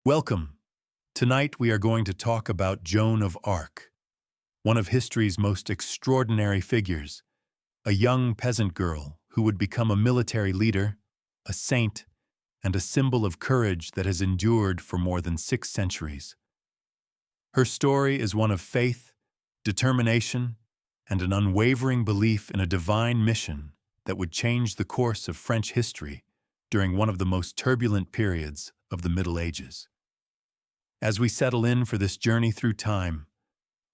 Welcome. Tonight we are going to talk about Joan of Arc, one of history's most extraordinary figures, a young peasant girl who would become a military leader, a saint, and a symbol of courage that has endured for more than 6 centuries. Her story is one of faith, determination, and an unwavering belief in a divine mission that would change the course of French history during one of the most turbulent periods of the Middle Ages. As we settle in for this journey through time,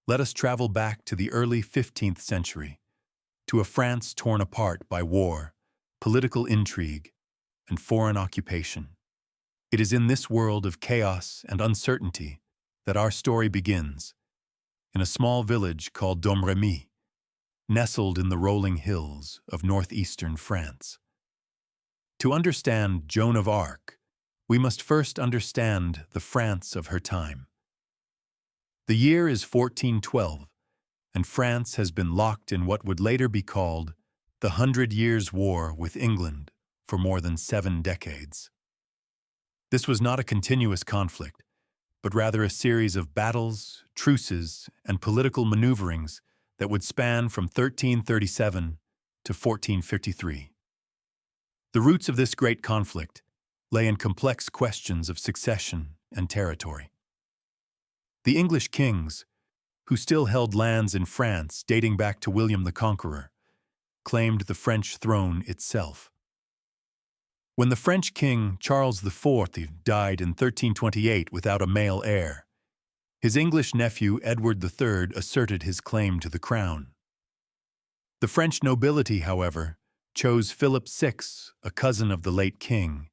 let us travel back to the early 15th century, to a France torn apart by war, political intrigue, and foreign occupation. It is in this world of chaos and uncertainty that our story begins, in a small village called Domremy, nestled in the rolling hills of northeastern France. To understand Joan of Arc, we must first understand the France of her time. The year is 1412, and France has been locked in what would later be called the 100 Years' War with England for more than 7 decades. This was not a continuous conflict, but rather a series of battles, truces, and political maneuverings that would span from 1337 to 1453. The roots of this great conflict lay in complex questions of succession and territory. The English kings, who still held lands in France dating back to William the Conqueror, claimed the French throne itself. When the French king Charles IV died in 1328 without a male heir, his English nephew Edward III asserted his claim to the crown. The French nobility, however, chose Philip VI, a cousin of the late king,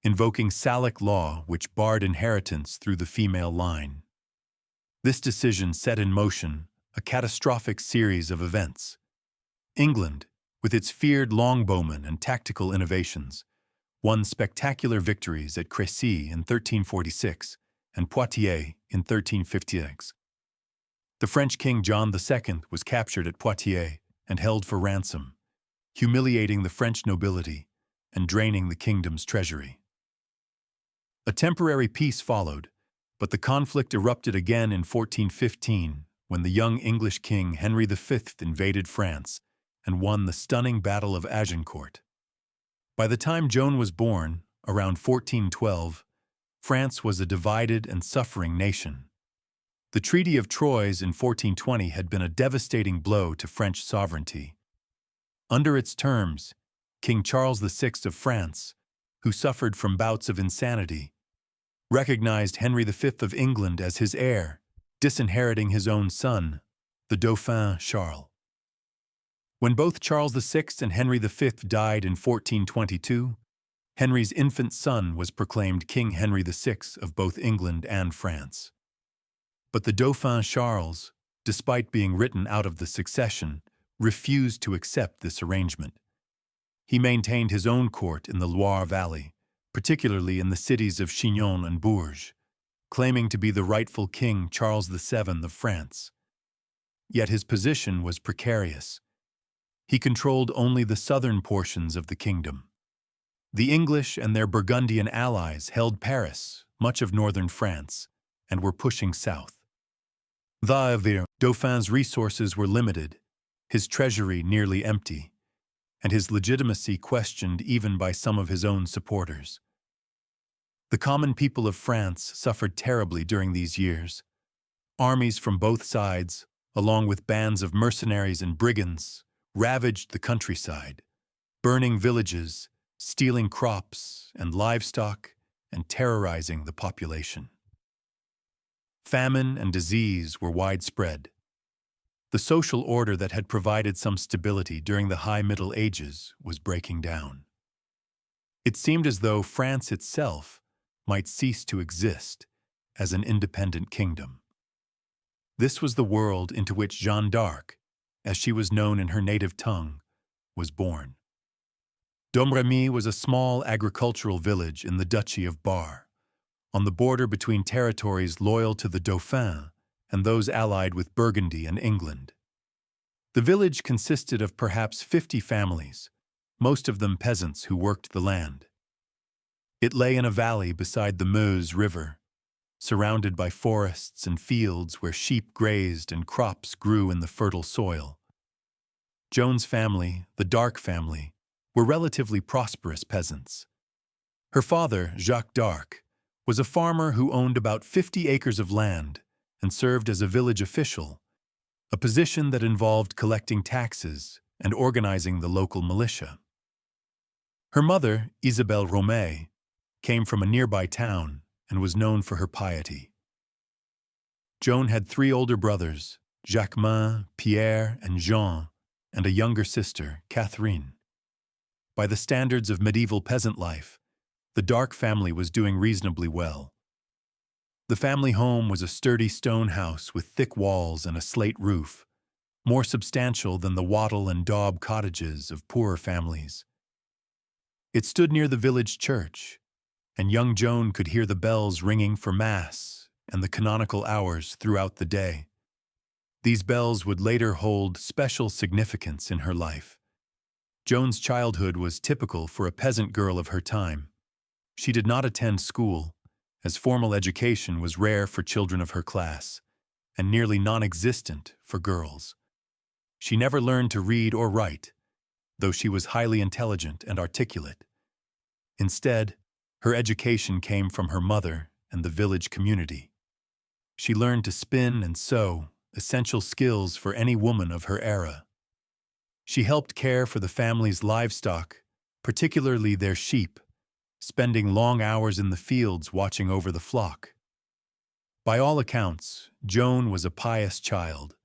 invoking Salic law which barred inheritance through the female line. This decision set in motion a catastrophic series of events. England, with its feared longbowmen and tactical innovations, won spectacular victories at Crécy in 1346 and Poitiers in 1356. The French king John II was captured at Poitiers and held for ransom, humiliating the French nobility and draining the kingdom's treasury. A temporary peace followed, but the conflict erupted again in 1415 when the young English king Henry V invaded France and won the stunning Battle of Agincourt. By the time Joan was born, around 1412, France was a divided and suffering nation. The Treaty of Troyes in 1420 had been a devastating blow to French sovereignty. Under its terms, King Charles VI of France, who suffered from bouts of insanity, recognized Henry V of England as his heir, disinheriting his own son, the Dauphin Charles. When both Charles VI and Henry V died in 1422, Henry's infant son was proclaimed King Henry VI of both England and France. But the Dauphin Charles, despite being written out of the succession, refused to accept this arrangement. He maintained his own court in the Loire Valley, particularly in the cities of Chinon and Bourges, claiming to be the rightful King Charles VII of France. Yet his position was precarious. He controlled only the southern portions of the kingdom. The English and their Burgundian allies held Paris, much of northern France, and were pushing south. The Dauphin's resources were limited, his treasury nearly empty, and his legitimacy questioned even by some of his own supporters. The common people of France suffered terribly during these years. Armies from both sides, along with bands of mercenaries and brigands, ravaged the countryside, burning villages, stealing crops and livestock, and terrorizing the population. Famine and disease were widespread. The social order that had provided some stability during the High Middle Ages was breaking down. It seemed as though France itself might cease to exist as an independent kingdom. This was the world into which Jeanne d'Arc, as she was known in her native tongue, was born. Domremy was a small agricultural village in the Duchy of Bar, on the border between territories loyal to the Dauphin and those allied with Burgundy and England. The village consisted of perhaps 50 families, most of them peasants who worked the land. It lay in a valley beside the Meuse River, surrounded by forests and fields where sheep grazed and crops grew in the fertile soil. Joan's family, the Darc family, were relatively prosperous peasants. Her father, Jacques d'Arc, was a farmer who owned about 50 acres of land and served as a village official, a position that involved collecting taxes and organizing the local militia. Her mother, Isabelle Romée, came from a nearby town and was known for her piety. Joan had 3 older brothers, Jacquemin, Pierre, and Jean, and a younger sister, Catherine. By the standards of medieval peasant life, the Darc family was doing reasonably well. The family home was a sturdy stone house with thick walls and a slate roof, more substantial than the wattle and daub cottages of poorer families. It stood near the village church, and young Joan could hear the bells ringing for Mass and the canonical hours throughout the day. These bells would later hold special significance in her life. Joan's childhood was typical for a peasant girl of her time. She did not attend school, as formal education was rare for children of her class, and nearly non-existent for girls. She never learned to read or write, though she was highly intelligent and articulate. Instead, her education came from her mother and the village community. She learned to spin and sew, essential skills for any woman of her era. She helped care for the family's livestock, particularly their sheep, spending long hours in the fields watching over the flock. By all accounts, Joan was a pious child,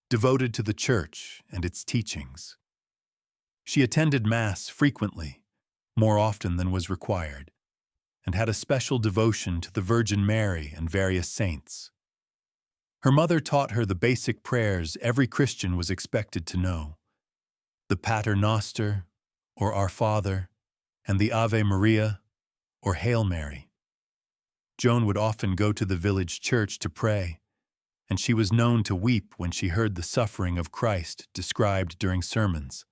devoted to the church and its teachings. She attended Mass frequently, more often than was required, and had a special devotion to the Virgin Mary and various saints. Her mother taught her the basic prayers every Christian was expected to know: the Pater Noster, or Our Father, and the Ave Maria, or Hail Mary. Joan would often go to the village church to pray, and she was known to weep when she heard the suffering of Christ described during sermons.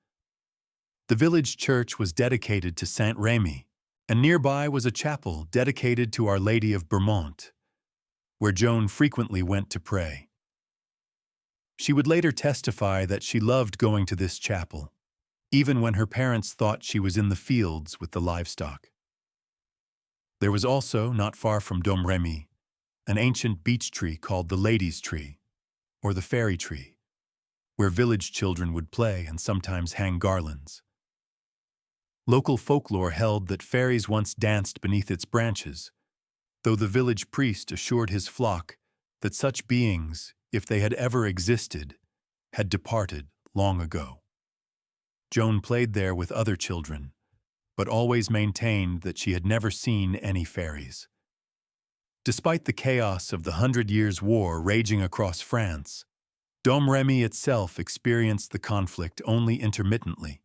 The village church was dedicated to Saint Remy, and nearby was a chapel dedicated to Our Lady of Bermont, where Joan frequently went to pray. She would later testify that she loved going to this chapel, even when her parents thought she was in the fields with the livestock. There was also, not far from Domremy, an ancient beech tree called the Lady's Tree, or the Fairy Tree, where village children would play and sometimes hang garlands. Local folklore held that fairies once danced beneath its branches, though the village priest assured his flock that such beings, if they had ever existed, had departed long ago. Joan played there with other children, but always maintained that she had never seen any fairies. Despite the chaos of the 100 Years' War raging across France, Domremy itself experienced the conflict only intermittently.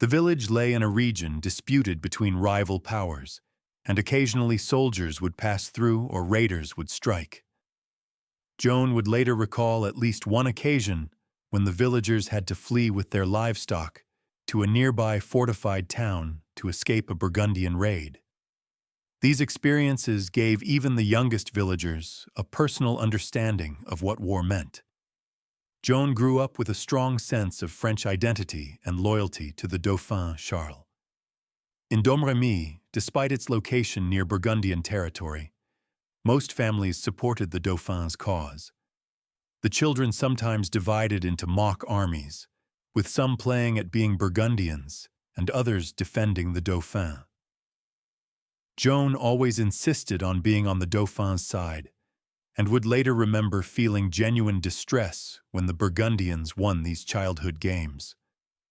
The village lay in a region disputed between rival powers, and occasionally soldiers would pass through or raiders would strike. Joan would later recall at least one occasion when the villagers had to flee with their livestock to a nearby fortified town to escape a Burgundian raid. These experiences gave even the youngest villagers a personal understanding of what war meant. Joan grew up with a strong sense of French identity and loyalty to the Dauphin Charles. In Domremy, despite its location near Burgundian territory, most families supported the Dauphin's cause. The children sometimes divided into mock armies, with some playing at being Burgundians and others defending the Dauphin. Joan always insisted on being on the Dauphin's side, and would later remember feeling genuine distress when the Burgundians won these childhood games.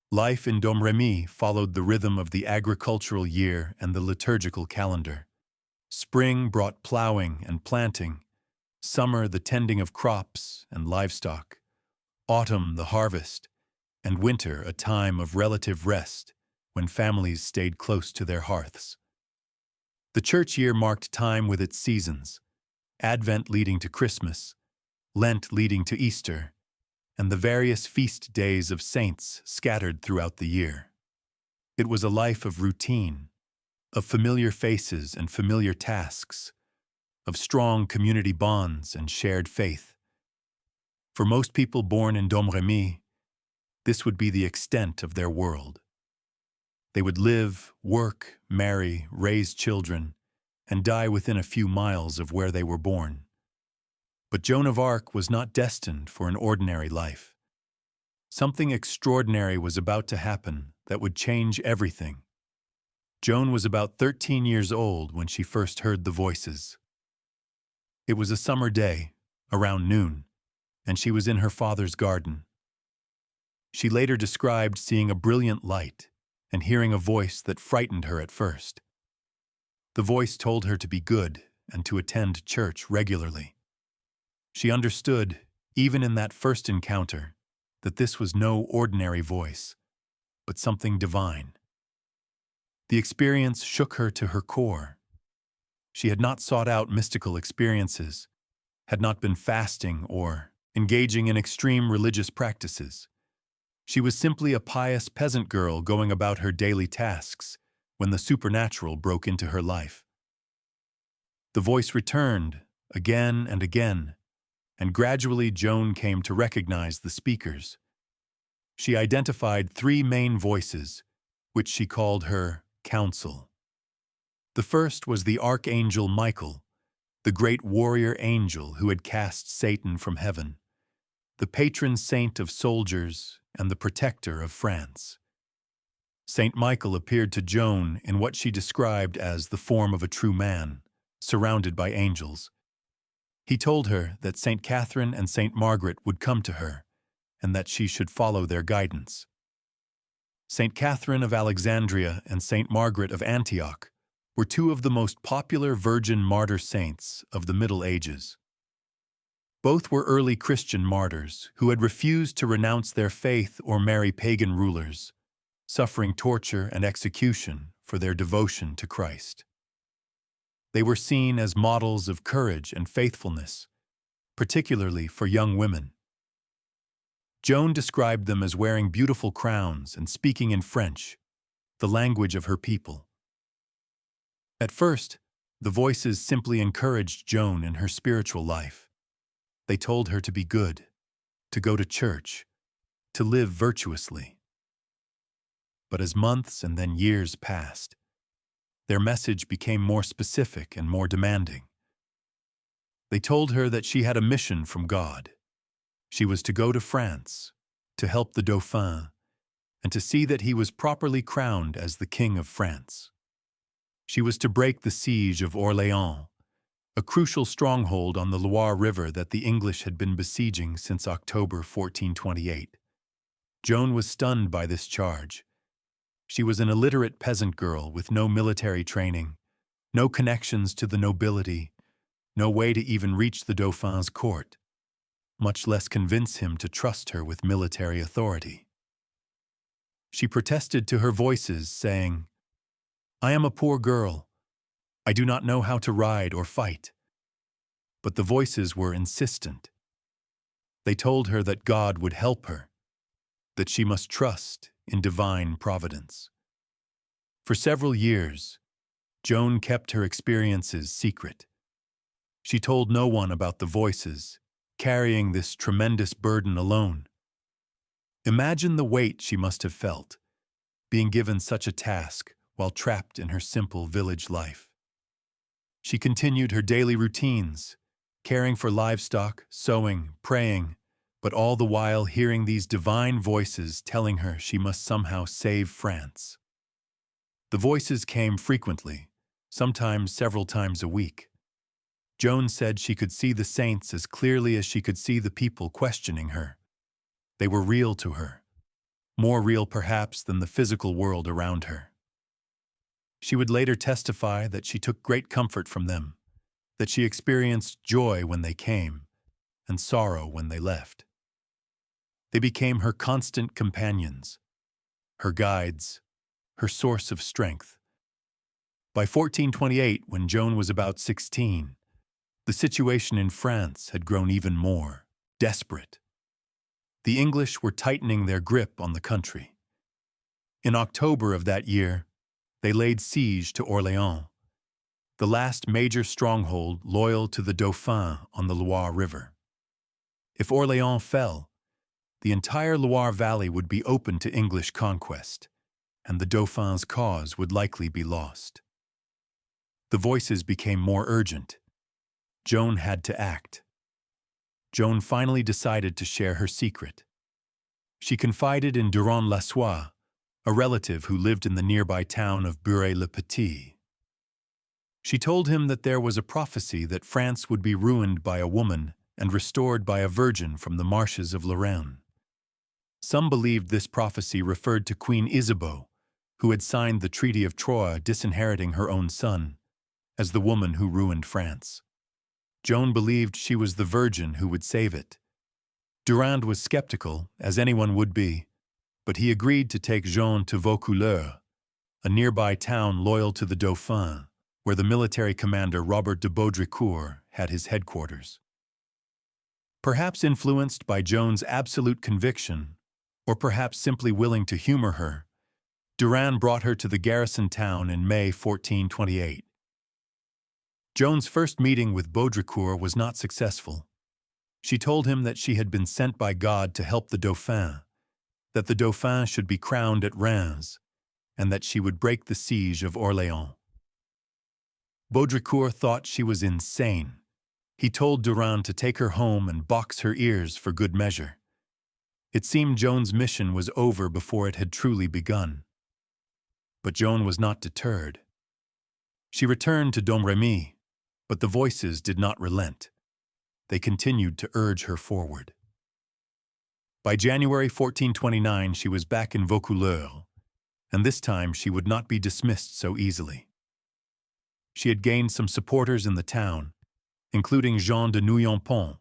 Life in Domremy followed the rhythm of the agricultural year and the liturgical calendar. Spring brought plowing and planting, summer the tending of crops and livestock, autumn the harvest, and winter a time of relative rest when families stayed close to their hearths. The church year marked time with its seasons, Advent leading to Christmas, Lent leading to Easter, and the various feast days of saints scattered throughout the year. It was a life of routine, of familiar faces and familiar tasks, of strong community bonds and shared faith. For most people born in Domremy, this would be the extent of their world. They would live, work, marry, raise children, and die within a few miles of where they were born. But Joan of Arc was not destined for an ordinary life. Something extraordinary was about to happen that would change everything. Joan was about 13 years old when she first heard the voices. It was a summer day, around noon, and she was in her father's garden. She later described seeing a brilliant light and hearing a voice that frightened her at first. The voice told her to be good and to attend church regularly. She understood, even in that first encounter, that this was no ordinary voice, but something divine. The experience shook her to her core. She had not sought out mystical experiences, had not been fasting or engaging in extreme religious practices. She was simply a pious peasant girl going about her daily tasks when the supernatural broke into her life. The voice returned again and again, and gradually Joan came to recognize the speakers. She identified three main voices, which she called her counsel. The first was the archangel Michael, the great warrior angel who had cast Satan from heaven, the patron saint of soldiers and the protector of France. Saint Michael appeared to Joan in what she described as the form of a true man, surrounded by angels. He told her that Saint Catherine and Saint Margaret would come to her, and that she should follow their guidance. Saint Catherine of Alexandria and Saint Margaret of Antioch were two of the most popular virgin martyr saints of the Middle Ages. Both were early Christian martyrs who had refused to renounce their faith or marry pagan rulers, suffering torture and execution for their devotion to Christ. They were seen as models of courage and faithfulness, particularly for young women. Joan described them as wearing beautiful crowns and speaking in French, the language of her people. At first, the voices simply encouraged Joan in her spiritual life. They told her to be good, to go to church, to live virtuously. But as months and then years passed, their message became more specific and more demanding. They told her that she had a mission from God. She was to go to France, to help the Dauphin, and to see that he was properly crowned as the King of France. She was to break the siege of Orléans, a crucial stronghold on the Loire River that the English had been besieging since October 1428. Joan was stunned by this charge. She was an illiterate peasant girl with no military training, no connections to the nobility, no way to even reach the Dauphin's court, much less convince him to trust her with military authority. She protested to her voices, saying, "I am a poor girl. I do not know how to ride or fight." But the voices were insistent. They told her that God would help her, that she must trust in divine providence. For several years, Joan kept her experiences secret. She told no one about the voices, carrying this tremendous burden alone. Imagine the weight she must have felt, being given such a task while trapped in her simple village life. She continued her daily routines, caring for livestock, sewing, praying, but all the while hearing these divine voices telling her she must somehow save France. The voices came frequently, sometimes several times a week. Joan said she could see the saints as clearly as she could see the people questioning her. They were real to her, more real perhaps than the physical world around her. She would later testify that she took great comfort from them, that she experienced joy when they came and sorrow when they left. They became her constant companions, her guides, her source of strength. By 1428, when Joan was about 16, the situation in France had grown even more desperate. The English were tightening their grip on the country. In October of that year, they laid siege to Orléans. the last major stronghold loyal to the Dauphin on the Loire River. If Orléans fell, the entire Loire Valley would be open to English conquest, and the Dauphin's cause would likely be lost. The voices became more urgent. Joan had to act. Joan finally decided to share her secret. She confided in Durand-Lassois, a relative who lived in the nearby town of Buray-le-Petit. She told him that there was a prophecy that France would be ruined by a woman and restored by a virgin from the marshes of Lorraine. Some believed this prophecy referred to Queen Isabeau, who had signed the Treaty of Troyes disinheriting her own son, as the woman who ruined France. Joan believed she was the virgin who would save it. Durand was skeptical, as anyone would be, but he agreed to take Joan to Vaucouleurs, a nearby town loyal to the Dauphin, where the military commander Robert de Baudricourt had his headquarters. Perhaps influenced by Joan's absolute conviction, or perhaps simply willing to humor her, Durand brought her to the garrison town in May 1428. Joan's first meeting with Baudricourt was not successful. She told him that she had been sent by God to help the Dauphin, that the Dauphin should be crowned at Reims, and that she would break the siege of Orléans. Baudricourt thought she was insane. He told Durand to take her home and box her ears for good measure. It seemed Joan's mission was over before it had truly begun. But Joan was not deterred. She returned to Domremy, but the voices did not relent. They continued to urge her forward. By January 1429, she was back in Vaucouleurs, and this time she would not be dismissed so easily. She had gained some supporters in the town, including Jean de Nouillompont,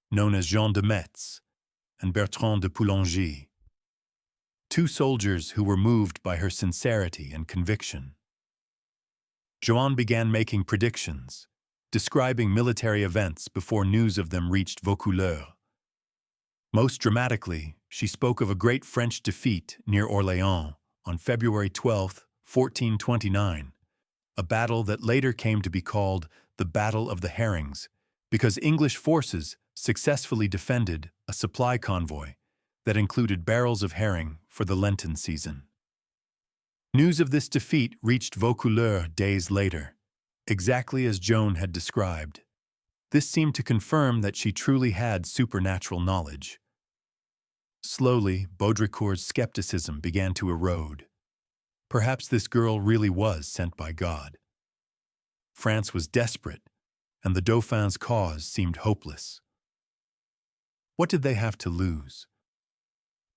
known as Jean de Metz, and Bertrand de Poulengy, two soldiers who were moved by her sincerity and conviction. Joan began making predictions, describing military events before news of them reached Vaucouleurs. Most dramatically, she spoke of a great French defeat near Orléans on February 12, 1429, a battle that later came to be called the Battle of the Herrings, because English forces successfully defended a supply convoy that included barrels of herring for the Lenten season. News of this defeat reached Vaucouleurs days later, exactly as Joan had described. This seemed to confirm that she truly had supernatural knowledge. Slowly, Baudricourt's skepticism began to erode. Perhaps this girl really was sent by God. France was desperate, and the Dauphin's cause seemed hopeless. What did they have to lose?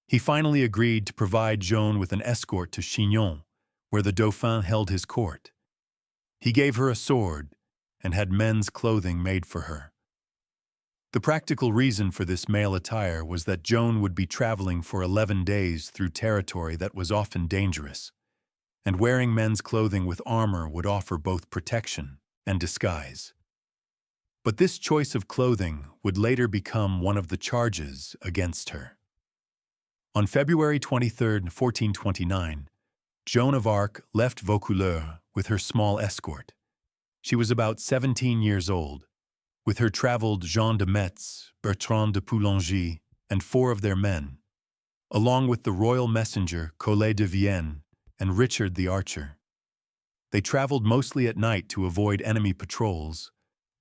He finally agreed to provide Joan with an escort to Chinon, where the Dauphin held his court. He gave her a sword and had men's clothing made for her. The practical reason for this male attire was that Joan would be traveling for 11 days through territory that was often dangerous, and wearing men's clothing with armor would offer both protection and disguise. But this choice of clothing would later become one of the charges against her. On February 23, 1429, Joan of Arc left Vaucouleurs with her small escort. She was about 17 years old. With her traveled Jean de Metz, Bertrand de Poulengy, and 4 of their men, along with the royal messenger Collet de Vienne and Richard the Archer. They traveled mostly at night to avoid enemy patrols,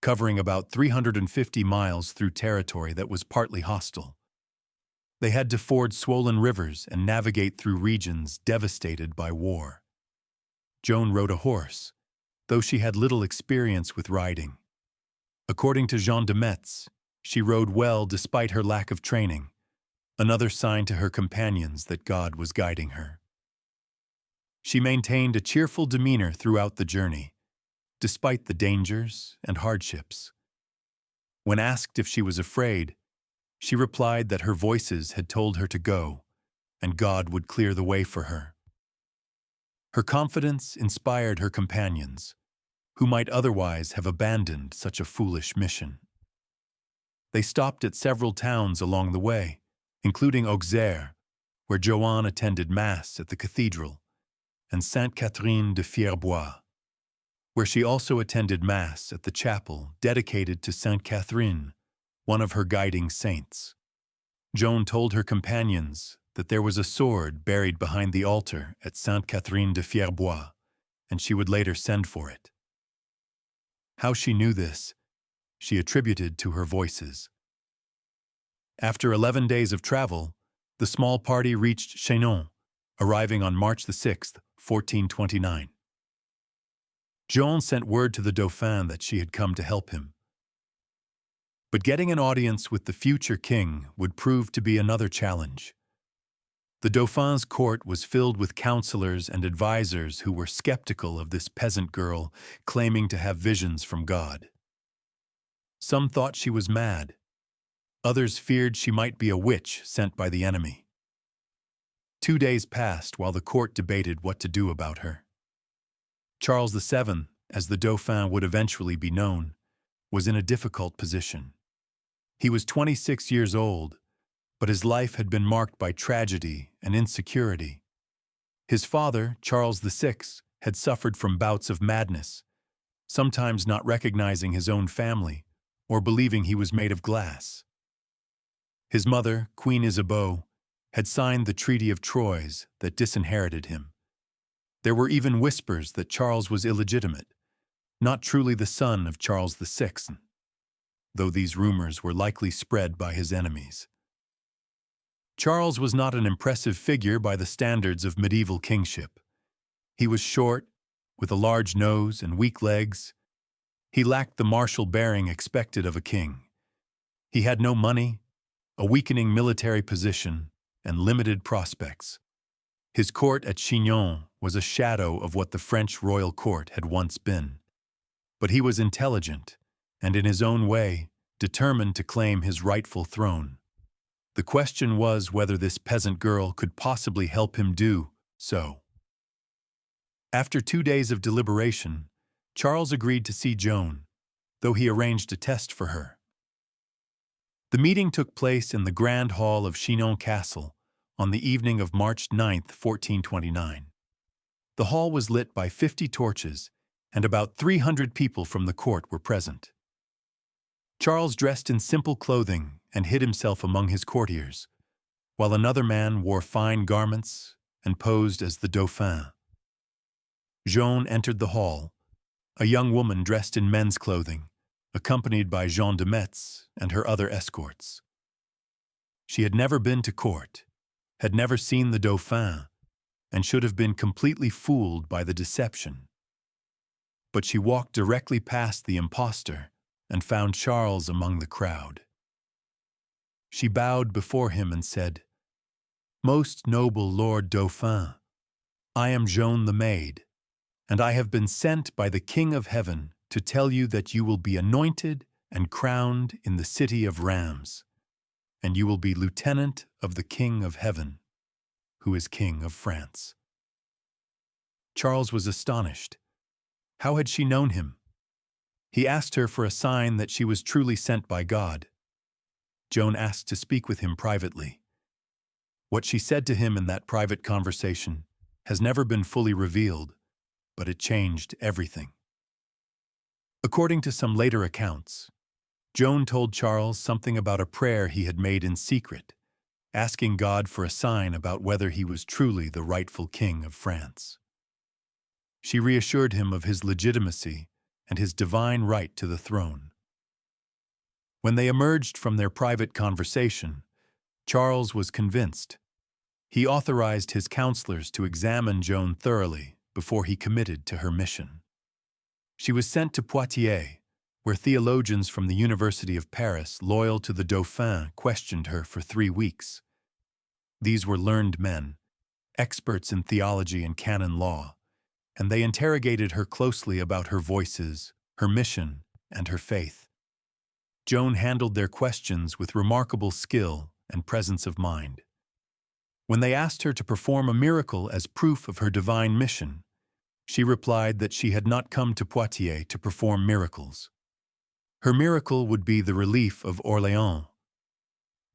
covering about 350 miles through territory that was partly hostile. They had to ford swollen rivers and navigate through regions devastated by war. Joan rode a horse, though she had little experience with riding. According to Jean de Metz, she rode well despite her lack of training, another sign to her companions that God was guiding her. She maintained a cheerful demeanor throughout the journey, despite the dangers and hardships. When asked if she was afraid, she replied that her voices had told her to go, and God would clear the way for her. Her confidence inspired her companions, who might otherwise have abandoned such a foolish mission. They stopped at several towns along the way, including Auxerre, where Joan attended Mass at the cathedral, and Sainte-Catherine de Fierbois. where she also attended Mass at the chapel dedicated to Sainte Catherine, one of her guiding saints. Joan told her companions that there was a sword buried behind the altar at Sainte Catherine de Fierbois, and she would later send for it. How she knew this, she attributed to her voices. After 11 days of travel, the small party reached Chinon, arriving on March the 6th, 1429. Joan sent word to the Dauphin that she had come to help him. But getting an audience with the future king would prove to be another challenge. The Dauphin's court was filled with counselors and advisors who were skeptical of this peasant girl claiming to have visions from God. Some thought she was mad. Others feared she might be a witch sent by the enemy. 2 days passed while the court debated what to do about her. Charles VII, as the Dauphin would eventually be known, was in a difficult position. He was 26 years old, but his life had been marked by tragedy and insecurity. His father, Charles VI, had suffered from bouts of madness, sometimes not recognizing his own family or believing he was made of glass. His mother, Queen Isabeau, had signed the Treaty of Troyes that disinherited him. There were even whispers that Charles was illegitimate, not truly the son of Charles VI, though these rumors were likely spread by his enemies. Charles was not an impressive figure by the standards of medieval kingship. He was short, with a large nose and weak legs. He lacked the martial bearing expected of a king. He had no money, a weakening military position, and limited prospects. His court at Chinon was a shadow of what the French royal court had once been. But he was intelligent, and in his own way, determined to claim his rightful throne. The question was whether this peasant girl could possibly help him do so. After 2 days of deliberation, Charles agreed to see Joan, though he arranged a test for her. The meeting took place in the Grand Hall of Chinon Castle on the evening of March 9, 1429. The hall was lit by 50 torches, and about 300 people from the court were present. Charles dressed in simple clothing and hid himself among his courtiers, while another man wore fine garments and posed as the Dauphin. Joan entered the hall, a young woman dressed in men's clothing, accompanied by Jean de Metz and her other escorts. She had never been to court, had never seen the Dauphin, and should have been completely fooled by the deception. But she walked directly past the impostor and found Charles among the crowd. She bowed before him and said, "Most noble Lord Dauphin, I am Joan the maid, and I have been sent by the King of Heaven to tell you that you will be anointed and crowned in the city of Rheims, and you will be lieutenant of the King of Heaven, who is King of France." Charles was astonished. How had she known him? He asked her for a sign that she was truly sent by God. Joan asked to speak with him privately. What she said to him in that private conversation has never been fully revealed, but it changed everything. According to some later accounts, Joan told Charles something about a prayer he had made in secret, asking God for a sign about whether he was truly the rightful king of France. She reassured him of his legitimacy and his divine right to the throne. When they emerged from their private conversation, Charles was convinced. He authorized his counselors to examine Joan thoroughly before he committed to her mission. She was sent to Poitiers, where theologians from the University of Paris, loyal to the Dauphin, questioned her for 3 weeks. These were learned men, experts in theology and canon law, and they interrogated her closely about her voices, her mission, and her faith. Joan handled their questions with remarkable skill and presence of mind. When they asked her to perform a miracle as proof of her divine mission, she replied that she had not come to Poitiers to perform miracles. Her miracle would be the relief of Orléans.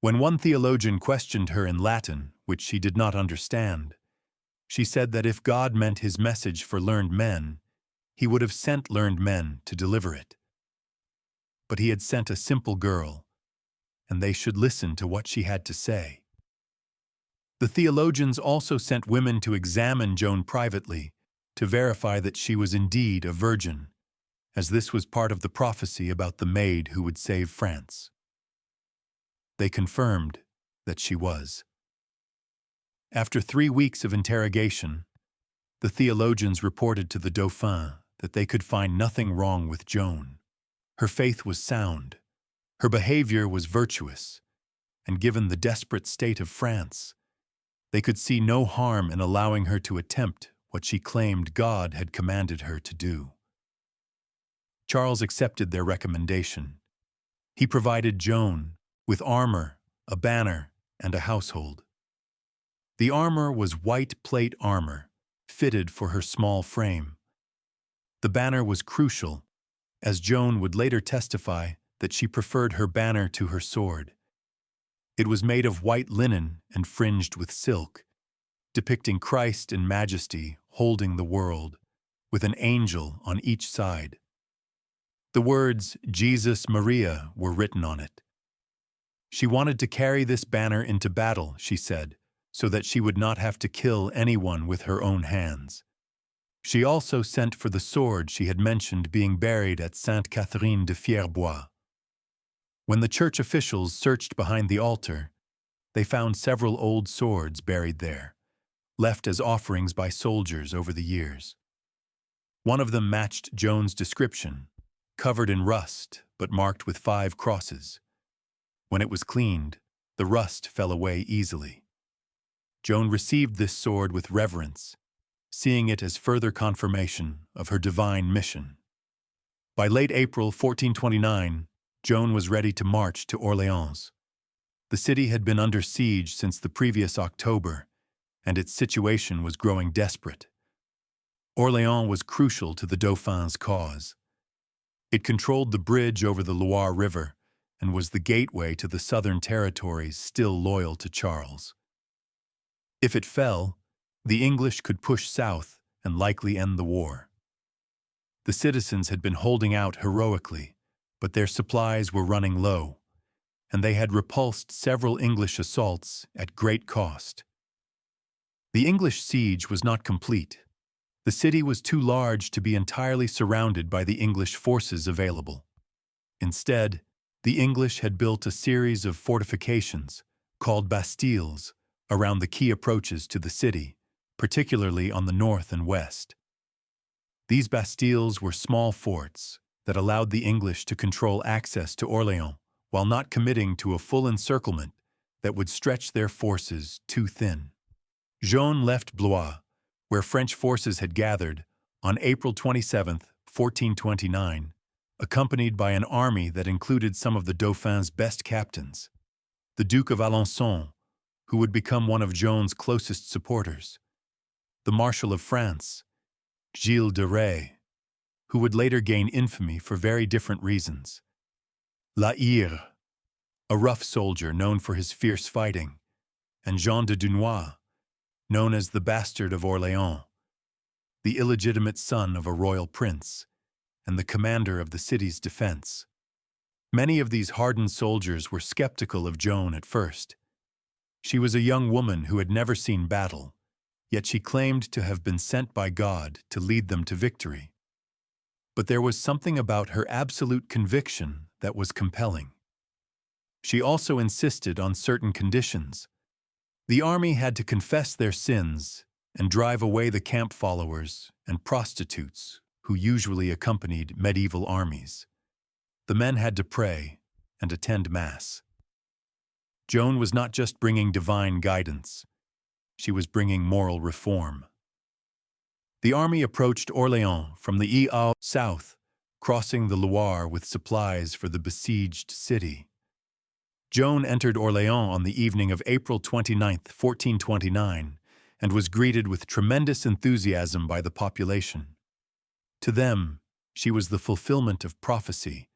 When one theologian questioned her in Latin, which she did not understand, she said that if God meant his message for learned men, he would have sent learned men to deliver it. But he had sent a simple girl, and they should listen to what she had to say. The theologians also sent women to examine Joan privately to verify that she was indeed a virgin, as this was part of the prophecy about the maid who would save France. They confirmed that she was. After 3 weeks of interrogation, the theologians reported to the Dauphin that they could find nothing wrong with Joan. Her faith was sound, her behavior was virtuous, and given the desperate state of France, they could see no harm in allowing her to attempt what she claimed God had commanded her to do. Charles accepted their recommendation. He provided Joan with armor, a banner, and a household. The armor was white plate armor, fitted for her small frame. The banner was crucial, as Joan would later testify that she preferred her banner to her sword. It was made of white linen and fringed with silk, depicting Christ in majesty holding the world, with an angel on each side. The words Jesus Maria were written on it. She wanted to carry this banner into battle, she said, so that she would not have to kill anyone with her own hands. She also sent for the sword she had mentioned being buried at Sainte Catherine de Fierbois. When the church officials searched behind the altar, they found several old swords buried there, left as offerings by soldiers over the years. One of them matched Joan's description, covered in rust but marked with 5 crosses. When it was cleaned, the rust fell away easily. Joan received this sword with reverence, seeing it as further confirmation of her divine mission. By late April 1429, Joan was ready to march to Orléans. The city had been under siege since the previous October, and its situation was growing desperate. Orléans was crucial to the Dauphin's cause. It controlled the bridge over the Loire River and was the gateway to the southern territories still loyal to Charles. If it fell, the English could push south and likely end the war. The citizens had been holding out heroically, but their supplies were running low, and they had repulsed several English assaults at great cost. The English siege was not complete. The city was too large to be entirely surrounded by the English forces available. Instead, the English had built a series of fortifications, called bastilles, around the key approaches to the city, particularly on the north and west. These bastilles were small forts that allowed the English to control access to Orléans while not committing to a full encirclement that would stretch their forces too thin. Joan left Blois, where French forces had gathered, on April 27, 1429, accompanied by an army that included some of the Dauphin's best captains. The Duke of Alençon, who would become one of Joan's closest supporters, the Marshal of France, Gilles de Rais, who would later gain infamy for very different reasons, La Hire, a rough soldier known for his fierce fighting, and Jean de Dunois, known as the Bastard of Orléans, the illegitimate son of a royal prince, and the commander of the city's defense. Many of these hardened soldiers were skeptical of Joan at first. She was a young woman who had never seen battle, yet she claimed to have been sent by God to lead them to victory. But there was something about her absolute conviction that was compelling. She also insisted on certain conditions. The army had to confess their sins and drive away the camp followers and prostitutes who usually accompanied medieval armies. The men had to pray and attend Mass. Joan was not just bringing divine guidance, she was bringing moral reform. The army approached Orléans from the south, crossing the Loire with supplies for the besieged city. Joan entered Orléans on the evening of April 29, 1429, and was greeted with tremendous enthusiasm by the population. To them, she was the fulfillment of prophecy,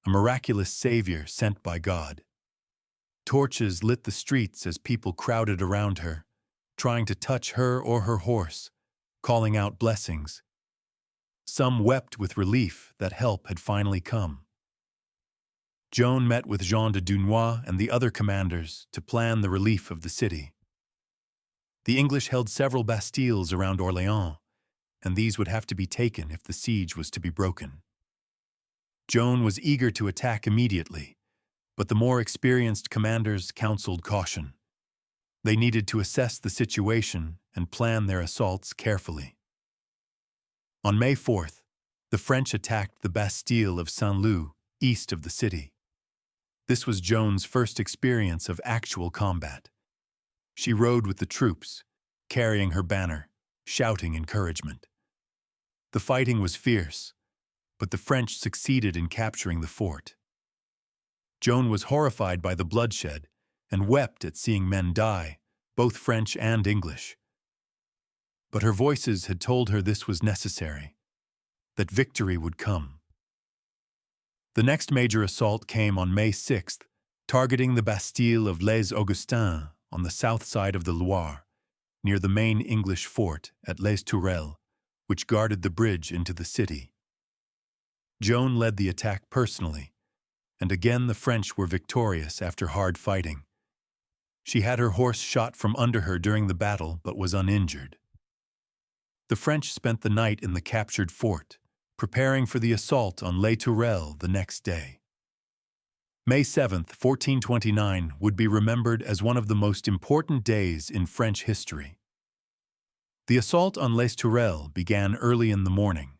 a miraculous savior sent by God. Torches lit the streets as people crowded around her, trying to touch her or her horse, calling out blessings. Some wept with relief that help had finally come. Joan met with Jean de Dunois and the other commanders to plan the relief of the city. The English held several bastilles around Orléans, and these would have to be taken if the siege was to be broken. Joan was eager to attack immediately, but the more experienced commanders counseled caution. They needed to assess the situation and plan their assaults carefully. On May 4th, the French attacked the Bastille of Saint-Lô, east of the city. This was Joan's first experience of actual combat. She rode with the troops, carrying her banner, shouting encouragement. The fighting was fierce, but the French succeeded in capturing the fort. Joan was horrified by the bloodshed and wept at seeing men die, both French and English. But her voices had told her this was necessary, that victory would come. The next major assault came on May 6th, targeting the Bastille of Les Augustins on the south side of the Loire, near the main English fort at Les Tourelles, which guarded the bridge into the city. Joan led the attack personally, and again the French were victorious after hard fighting. She had her horse shot from under her during the battle but was uninjured. The French spent the night in the captured fort, preparing for the assault on Les Tourelles the next day. May 7, 1429, would be remembered as one of the most important days in French history. The assault on Les Tourelles began early in the morning.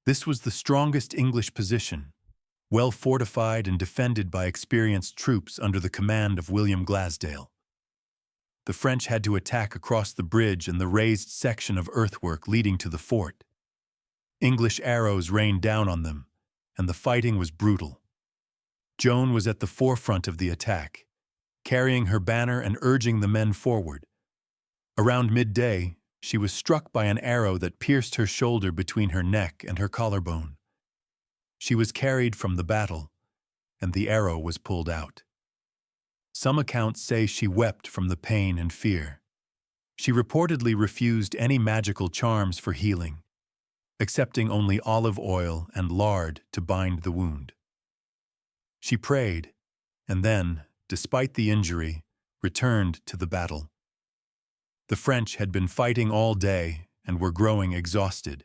This was the strongest English position, well fortified and defended by experienced troops under the command of William Glasdale. The French had to attack across the bridge and the raised section of earthwork leading to the fort. English arrows rained down on them, and the fighting was brutal. Joan was at the forefront of the attack, carrying her banner and urging the men forward. Around midday, she was struck by an arrow that pierced her shoulder between her neck and her collarbone. She was carried from the battle, and the arrow was pulled out. Some accounts say she wept from the pain and fear. She reportedly refused any magical charms for healing, accepting only olive oil and lard to bind the wound. She prayed, and then, despite the injury, returned to the battle. The French had been fighting all day and were growing exhausted.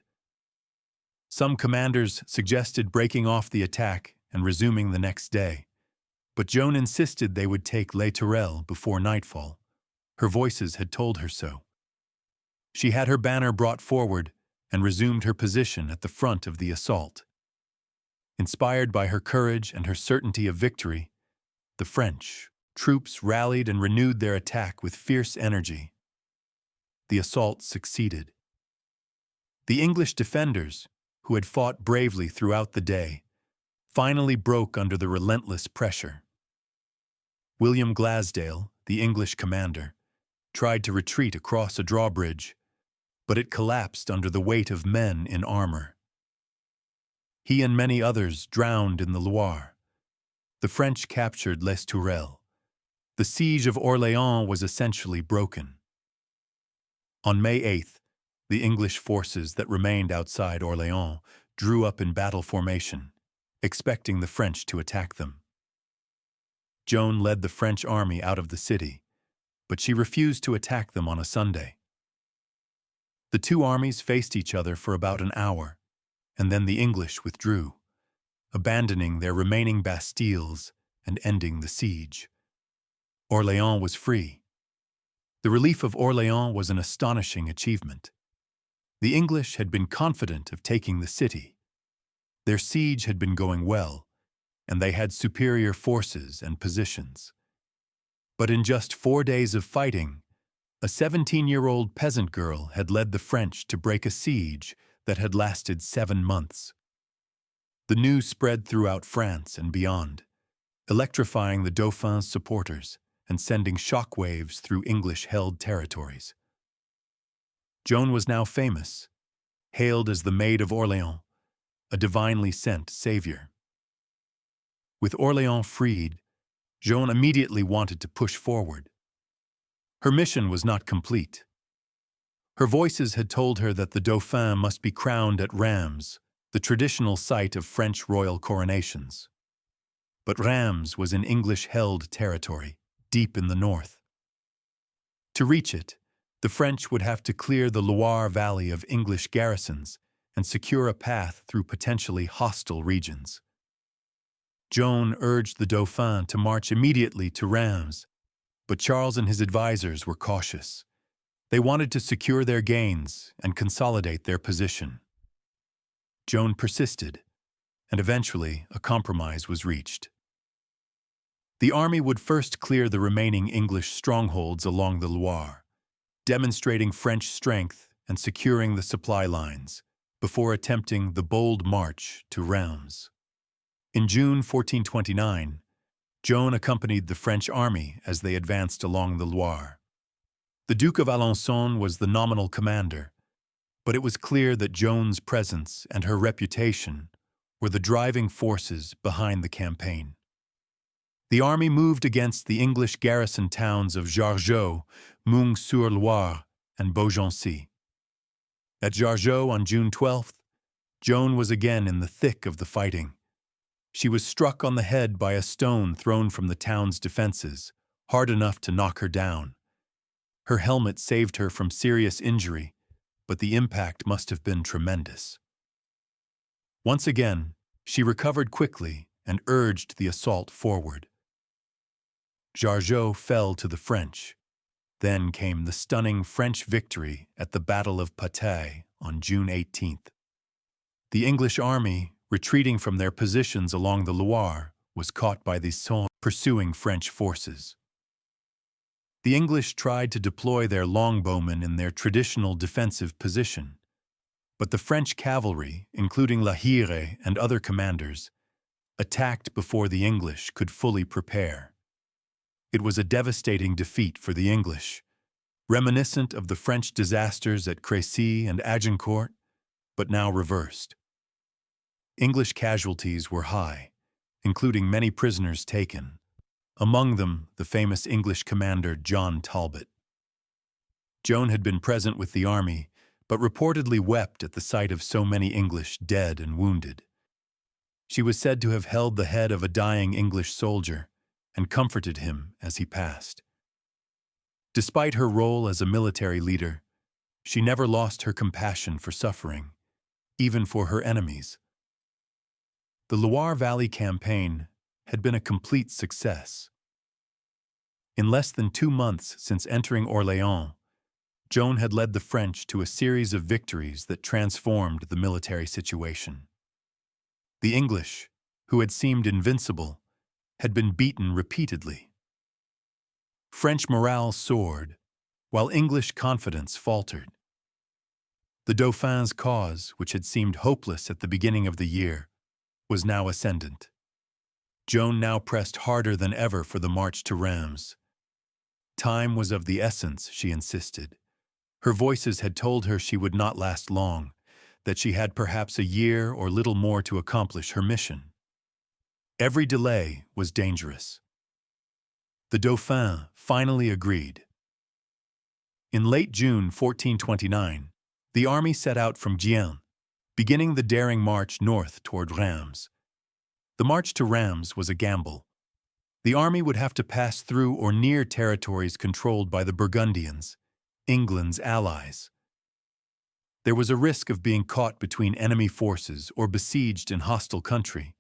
Some commanders suggested breaking off the attack and resuming the next day, but Joan insisted they would take Les Tourelles before nightfall. Her voices had told her so. She had her banner brought forward and resumed her position at the front of the assault. Inspired by her courage and her certainty of victory, the French troops rallied and renewed their attack with fierce energy. The assault succeeded. The English defenders, who had fought bravely throughout the day, finally broke under the relentless pressure. William Glasdale, the English commander, tried to retreat across a drawbridge, but it collapsed under the weight of men in armor. He and many others drowned in the Loire. The French captured Les Tourelles. The siege of Orléans was essentially broken. On May 8th, the English forces that remained outside Orléans drew up in battle formation, expecting the French to attack them. Joan led the French army out of the city, but she refused to attack them on a Sunday. The two armies faced each other for about an hour, and then the English withdrew, abandoning their remaining bastilles and ending the siege. Orléans was free. The relief of Orléans was an astonishing achievement. The English had been confident of taking the city. Their siege had been going well, and they had superior forces and positions. But in just 4 days of fighting, a 17-year-old peasant girl had led the French to break a siege that had lasted 7 months. The news spread throughout France and beyond, electrifying the Dauphin's supporters and sending shockwaves through English-held territories. Joan was now famous, hailed as the Maid of Orléans, a divinely sent savior. With Orléans freed, Joan immediately wanted to push forward. Her mission was not complete. Her voices had told her that the Dauphin must be crowned at Reims, the traditional site of French royal coronations. But Reims was in English-held territory, deep in the north. To reach it, the French would have to clear the Loire Valley of English garrisons and secure a path through potentially hostile regions. Joan urged the Dauphin to march immediately to Reims, but Charles and his advisors were cautious. They wanted to secure their gains and consolidate their position. Joan persisted, and eventually a compromise was reached. The army would first clear the remaining English strongholds along the Loire, demonstrating French strength and securing the supply lines, before attempting the bold march to Reims. In June 1429, Joan accompanied the French army as they advanced along the Loire. The Duke of Alençon was the nominal commander, but it was clear that Joan's presence and her reputation were the driving forces behind the campaign. The army moved against the English garrison towns of Jargeau, Meung-sur-Loire, and Beaugency. At Jargeau on June 12th, Joan was again in the thick of the fighting. She was struck on the head by a stone thrown from the town's defenses, hard enough to knock her down. Her helmet saved her from serious injury, but the impact must have been tremendous. Once again, she recovered quickly and urged the assault forward. Jargeau fell to the French. Then came the stunning French victory at the Battle of Patay on June 18th. The English army, retreating from their positions along the Loire, was caught by the Somme pursuing French forces. The English tried to deploy their longbowmen in their traditional defensive position, but the French cavalry, including La Hire and other commanders, attacked before the English could fully prepare. It was a devastating defeat for the English, reminiscent of the French disasters at Crécy and Agincourt, but now reversed. English casualties were high, including many prisoners taken, among them the famous English commander John Talbot. Joan had been present with the army, but reportedly wept at the sight of so many English dead and wounded. She was said to have held the head of a dying English soldier and comforted him as he passed. Despite her role as a military leader, she never lost her compassion for suffering, even for her enemies. The Loire Valley campaign had been a complete success. In less than 2 months since entering Orléans, Joan had led the French to a series of victories that transformed the military situation. The English, who had seemed invincible, had been beaten repeatedly. French morale soared, while English confidence faltered. The Dauphin's cause, which had seemed hopeless at the beginning of the year, was now ascendant. Joan now pressed harder than ever for the march to Reims. Time was of the essence, she insisted. Her voices had told her she would not last long, that she had perhaps a year or little more to accomplish her mission. Every delay was dangerous. The Dauphin finally agreed. In late June 1429, the army set out from Gien, beginning the daring march north toward Reims. The march to Reims was a gamble. The army would have to pass through or near territories controlled by the Burgundians, England's allies. There was a risk of being caught between enemy forces or besieged in hostile country,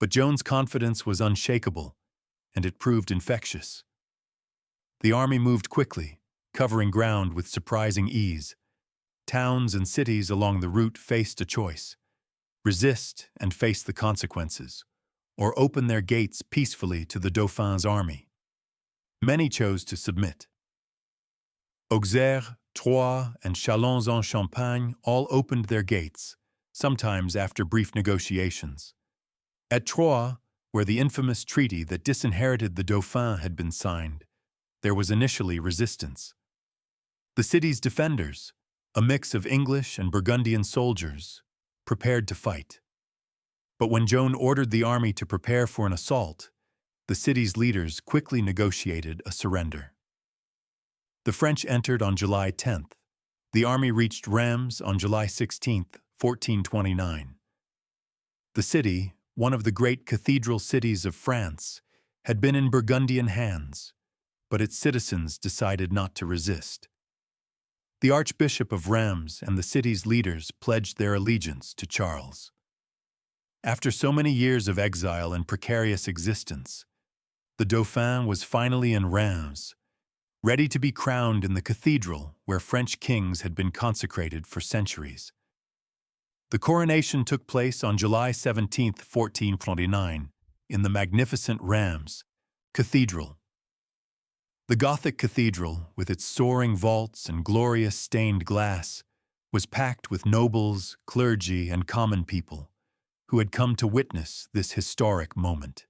but Joan's confidence was unshakable, and it proved infectious. The army moved quickly, covering ground with surprising ease. Towns and cities along the route faced a choice: resist and face the consequences, or open their gates peacefully to the Dauphin's army. Many chose to submit. Auxerre, Troyes, and Châlons-en-Champagne all opened their gates, sometimes after brief negotiations. At Troyes, where the infamous treaty that disinherited the Dauphin had been signed, there was initially resistance. The city's defenders, a mix of English and Burgundian soldiers, prepared to fight. But when Joan ordered the army to prepare for an assault, the city's leaders quickly negotiated a surrender. The French entered on July 10th, The army reached Reims on July 16, 1429. The city, one of the great cathedral cities of France, had been in Burgundian hands, but its citizens decided not to resist. The Archbishop of Reims and the city's leaders pledged their allegiance to Charles. After so many years of exile and precarious existence, the Dauphin was finally in Reims, ready to be crowned in the cathedral where French kings had been consecrated for centuries. The coronation took place on July 17, 1429, in the magnificent Reims Cathedral. The Gothic cathedral, with its soaring vaults and glorious stained glass, was packed with nobles, clergy, and common people who had come to witness this historic moment.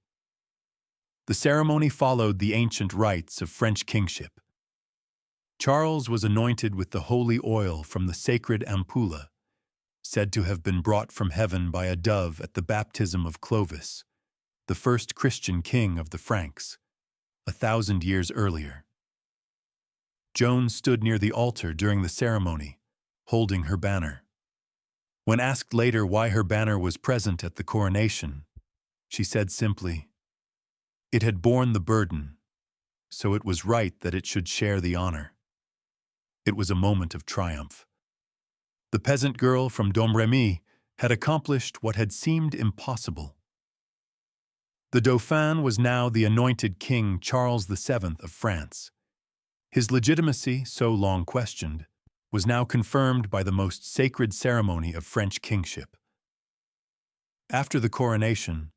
The ceremony followed the ancient rites of French kingship. Charles was anointed with the holy oil from the sacred ampulla, said to have been brought from heaven by a dove at the baptism of Clovis, the first Christian king of the Franks, 1,000 years earlier. Joan stood near the altar during the ceremony, holding her banner. When asked later why her banner was present at the coronation, she said simply, "It had borne the burden, so it was right that it should share the honor." It was a moment of triumph. The peasant girl from Domremy had accomplished what had seemed impossible. The Dauphin was now the anointed King Charles VII of France. His legitimacy, so long questioned, was now confirmed by the most sacred ceremony of French kingship. After the coronation,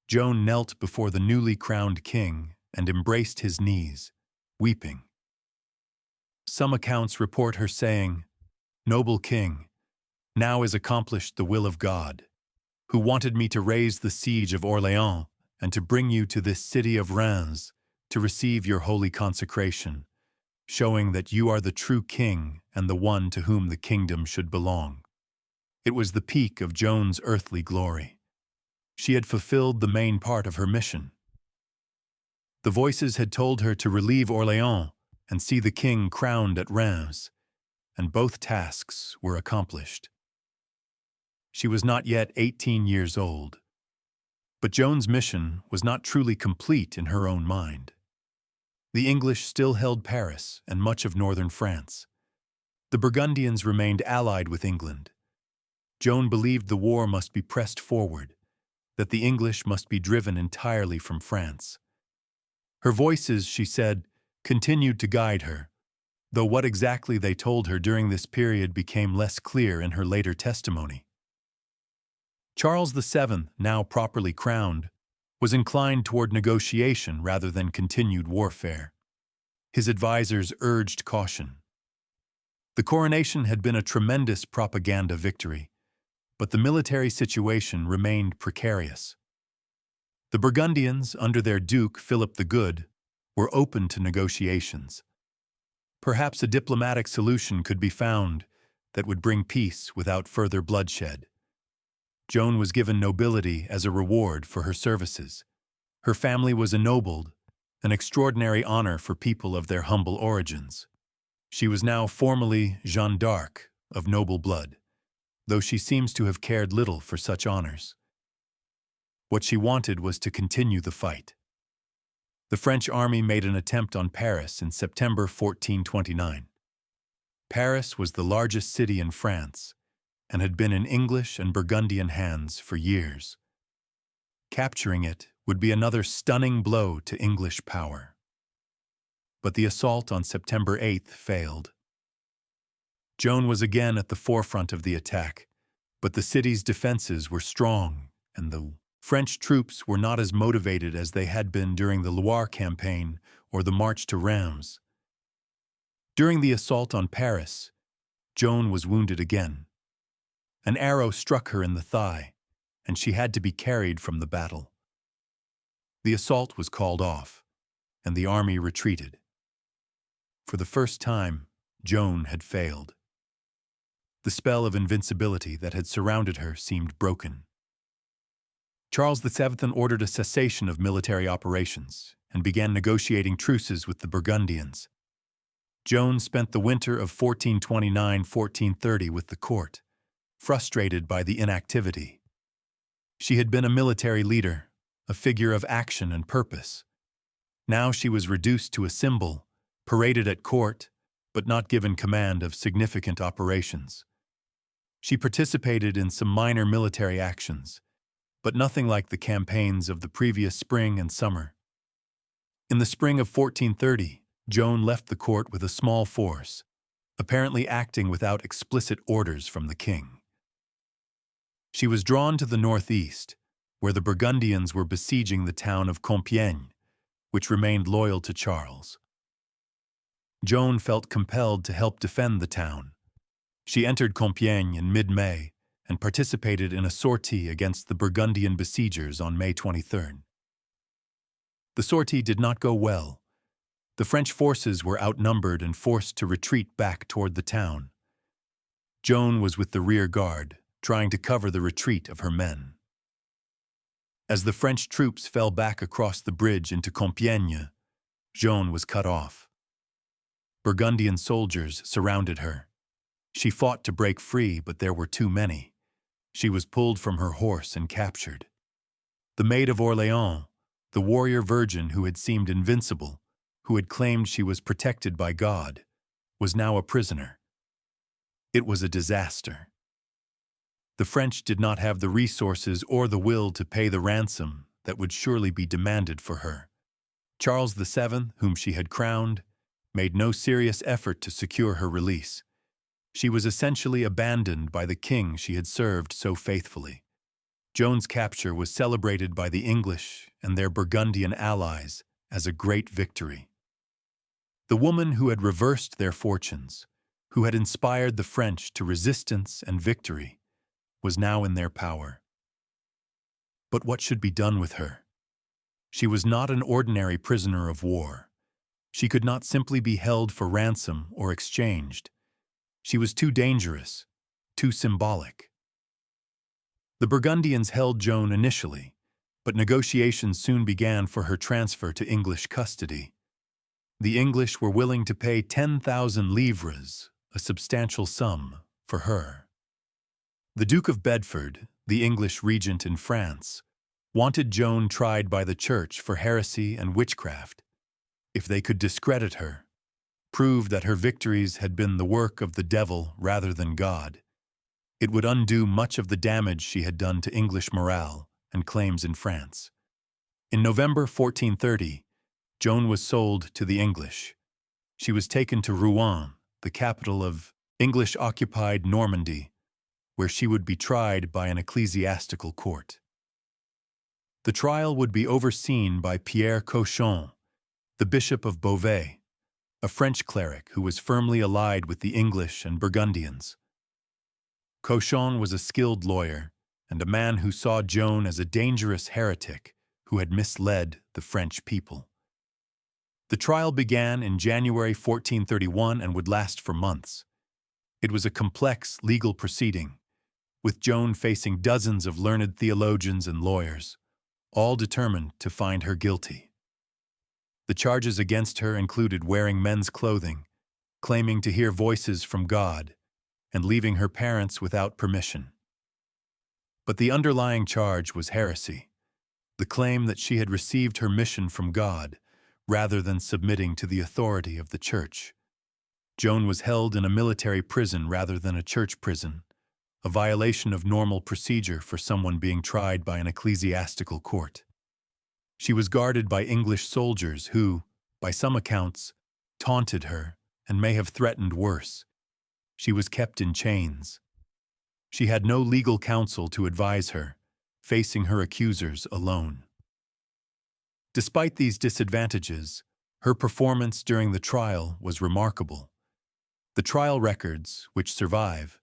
Joan knelt before the newly crowned king and embraced his knees, weeping. Some accounts report her saying, "Noble king, now is accomplished the will of God, who wanted me to raise the siege of Orléans and to bring you to this city of Reims to receive your holy consecration, showing that you are the true king and the one to whom the kingdom should belong." It was the peak of Joan's earthly glory. She had fulfilled the main part of her mission. The voices had told her to relieve Orléans and see the king crowned at Reims, and both tasks were accomplished. She was not yet 18 years old, but Joan's mission was not truly complete in her own mind. The English still held Paris and much of northern France. The Burgundians remained allied with England. Joan believed the war must be pressed forward, that the English must be driven entirely from France. Her voices, she said, continued to guide her, though what exactly they told her during this period became less clear in her later testimony. Charles VII, now properly crowned, was inclined toward negotiation rather than continued warfare. His advisors urged caution. The coronation had been a tremendous propaganda victory, but the military situation remained precarious. The Burgundians, under their Duke Philip the Good, were open to negotiations. Perhaps a diplomatic solution could be found that would bring peace without further bloodshed. Joan was given nobility as a reward for her services. Her family was ennobled, an extraordinary honor for people of their humble origins. She was now formally Jeanne d'Arc, of noble blood, though she seems to have cared little for such honors. What she wanted was to continue the fight. The French army made an attempt on Paris in September 1429. Paris was the largest city in France and had been in English and Burgundian hands for years. Capturing it would be another stunning blow to English power. But the assault on September 8th failed. Joan was again at the forefront of the attack, but the city's defenses were strong, and the French troops were not as motivated as they had been during the Loire campaign or the march to Reims. During the assault on Paris, Joan was wounded again. An arrow struck her in the thigh, and she had to be carried from the battle. The assault was called off, and the army retreated. For the first time, Joan had failed. The spell of invincibility that had surrounded her seemed broken. Charles VII ordered a cessation of military operations and began negotiating truces with the Burgundians. Joan spent the winter of 1429–1430 with the court, frustrated by the inactivity. She had been a military leader, a figure of action and purpose. Now she was reduced to a symbol, paraded at court, but not given command of significant operations. She participated in some minor military actions, but nothing like the campaigns of the previous spring and summer. In the spring of 1430, Joan left the court with a small force, apparently acting without explicit orders from the king. She was drawn to the northeast, where the Burgundians were besieging the town of Compiègne, which remained loyal to Charles. Joan felt compelled to help defend the town. She entered Compiègne in mid-May and participated in a sortie against the Burgundian besiegers on May 23rd. The sortie did not go well. The French forces were outnumbered and forced to retreat back toward the town. Joan was with the rear guard, trying to cover the retreat of her men. As the French troops fell back across the bridge into Compiègne, Joan was cut off. Burgundian soldiers surrounded her. She fought to break free, but there were too many. She was pulled from her horse and captured. The Maid of Orléans, the warrior virgin who had seemed invincible, who had claimed she was protected by God, was now a prisoner. It was a disaster. The French did not have the resources or the will to pay the ransom that would surely be demanded for her. Charles VII, whom she had crowned, made no serious effort to secure her release. She was essentially abandoned by the king she had served so faithfully. Joan's capture was celebrated by the English and their Burgundian allies as a great victory. The woman who had reversed their fortunes, who had inspired the French to resistance and victory, was now in their power. But what should be done with her? She was not an ordinary prisoner of war. She could not simply be held for ransom or exchanged. She was too dangerous, too symbolic. The Burgundians held Joan initially, but negotiations soon began for her transfer to English custody. The English were willing to pay 10,000 livres, a substantial sum, for her. The Duke of Bedford, the English regent in France, wanted Joan tried by the church for heresy and witchcraft. If they could discredit her, prove that her victories had been the work of the devil rather than God, it would undo much of the damage she had done to English morale and claims in France. In November 1430, Joan was sold to the English. She was taken to Rouen, the capital of English-occupied Normandy, where she would be tried by an ecclesiastical court. The trial would be overseen by Pierre Cauchon, the Bishop of Beauvais, a French cleric who was firmly allied with the English and Burgundians. Cauchon was a skilled lawyer and a man who saw Joan as a dangerous heretic who had misled the French people. The trial began in January 1431 and would last for months. It was a complex legal proceeding, with Joan facing dozens of learned theologians and lawyers, all determined to find her guilty. The charges against her included wearing men's clothing, claiming to hear voices from God, and leaving her parents without permission. But the underlying charge was heresy, the claim that she had received her mission from God rather than submitting to the authority of the church. Joan was held in a military prison rather than a church prison, a violation of normal procedure for someone being tried by an ecclesiastical court. She was guarded by English soldiers who, by some accounts, taunted her and may have threatened worse. She was kept in chains. She had no legal counsel to advise her, facing her accusers alone. Despite these disadvantages, her performance during the trial was remarkable. The trial records, which survive,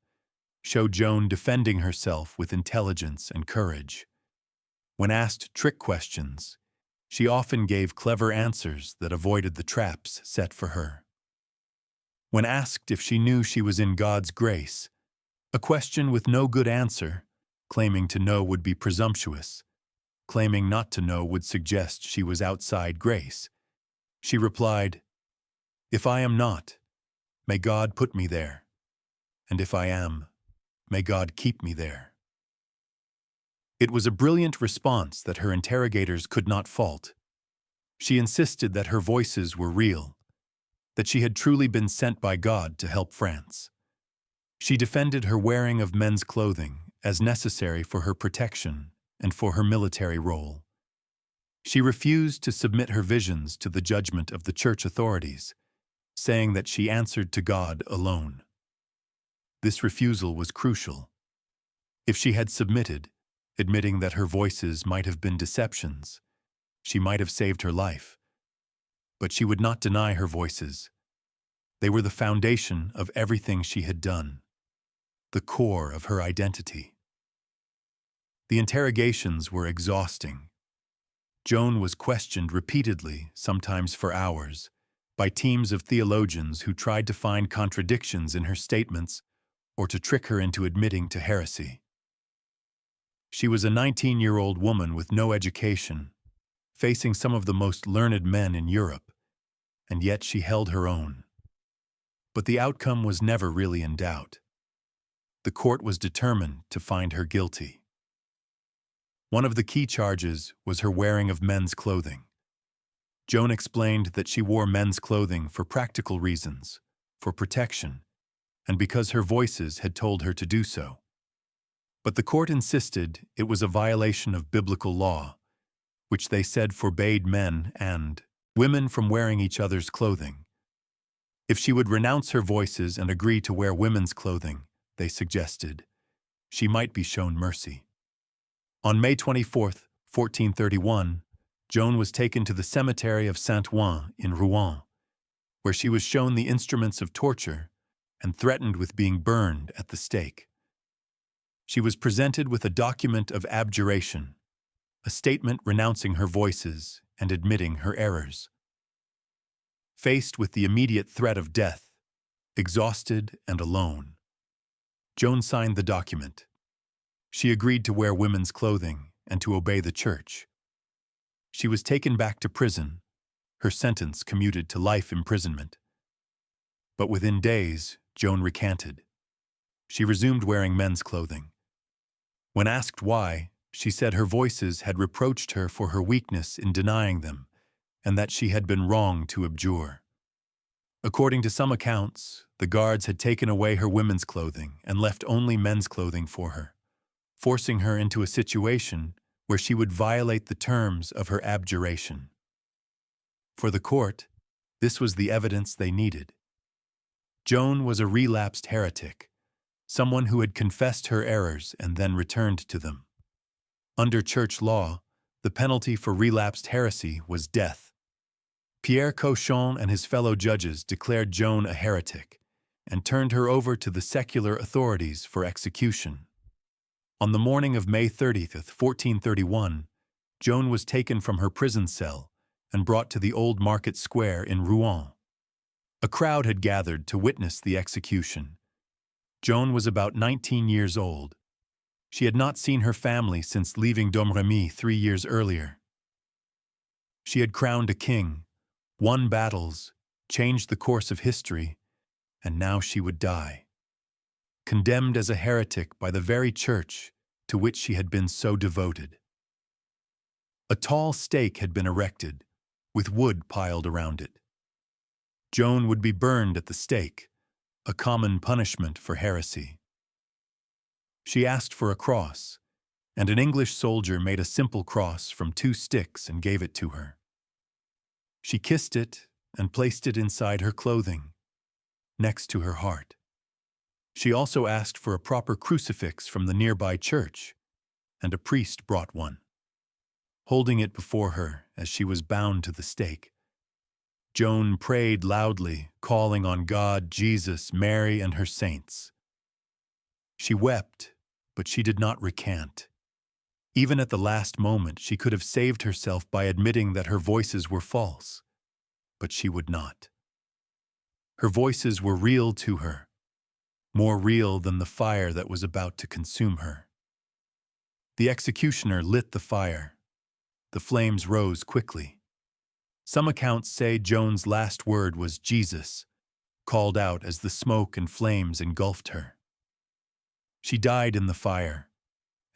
show Joan defending herself with intelligence and courage. When asked trick questions, she often gave clever answers that avoided the traps set for her. When asked if she knew she was in God's grace, a question with no good answer, claiming to know would be presumptuous, claiming not to know would suggest she was outside grace, she replied, "If I am not, May God put me there. And if I am, may God keep me there. It was a brilliant response that her interrogators could not fault. She insisted that her voices were real, that she had truly been sent by God to help France. She defended her wearing of men's clothing as necessary for her protection and for her military role. She refused to submit her visions to the judgment of the church authorities, saying that she answered to God alone. This refusal was crucial. If she had submitted, admitting that her voices might have been deceptions, she might have saved her life. But she would not deny her voices. They were the foundation of everything she had done, the core of her identity. The interrogations were exhausting. Joan was questioned repeatedly, sometimes for hours, by teams of theologians who tried to find contradictions in her statements or to trick her into admitting to heresy. She was a 19-year-old woman with no education, facing some of the most learned men in Europe, and yet she held her own. But the outcome was never really in doubt. The court was determined to find her guilty. One of the key charges was her wearing of men's clothing. Joan explained that she wore men's clothing for practical reasons, for protection, and because her voices had told her to do so. But the court insisted it was a violation of biblical law, which they said forbade men and women from wearing each other's clothing. If she would renounce her voices and agree to wear women's clothing, they suggested, she might be shown mercy. On May 24, 1431, Joan was taken to the cemetery of Saint-Ouen in Rouen, where she was shown the instruments of torture and threatened with being burned at the stake. She was presented with a document of abjuration, a statement renouncing her voices and admitting her errors. Faced with the immediate threat of death, exhausted and alone, Joan signed the document. She agreed to wear women's clothing and to obey the church. She was taken back to prison, her sentence commuted to life imprisonment. But within days, Joan recanted. She resumed wearing men's clothing. When asked why, she said her voices had reproached her for her weakness in denying them, and that she had been wrong to abjure. According to some accounts, the guards had taken away her women's clothing and left only men's clothing for her, forcing her into a situation where she would violate the terms of her abjuration. For the court, this was the evidence they needed. Joan was a relapsed heretic, someone who had confessed her errors and then returned to them. Under church law, the penalty for relapsed heresy was death. Pierre Cauchon and his fellow judges declared Joan a heretic and turned her over to the secular authorities for execution. On the morning of May 30th, 1431, Joan was taken from her prison cell and brought to the Old Market Square in Rouen. A crowd had gathered to witness the execution. Joan was about 19 years old. She had not seen her family since leaving Domremy 3 years earlier. She had crowned a king, won battles, changed the course of history, and now she would die. Condemned as a heretic by the very church to which she had been so devoted. A tall stake had been erected, with wood piled around it. Joan would be burned at the stake, a common punishment for heresy. She asked for a cross, and an English soldier made a simple cross from 2 sticks and gave it to her. She kissed it and placed it inside her clothing, next to her heart. She also asked for a proper crucifix from the nearby church, and a priest brought one. Holding it before her as she was bound to the stake, Joan prayed loudly, calling on God, Jesus, Mary, and her saints. She wept, but she did not recant. Even at the last moment, she could have saved herself by admitting that her voices were false, but she would not. Her voices were real to her, more real than the fire that was about to consume her. The executioner lit the fire. The flames rose quickly. Some accounts say Joan's last word was Jesus, called out as the smoke and flames engulfed her. She died in the fire,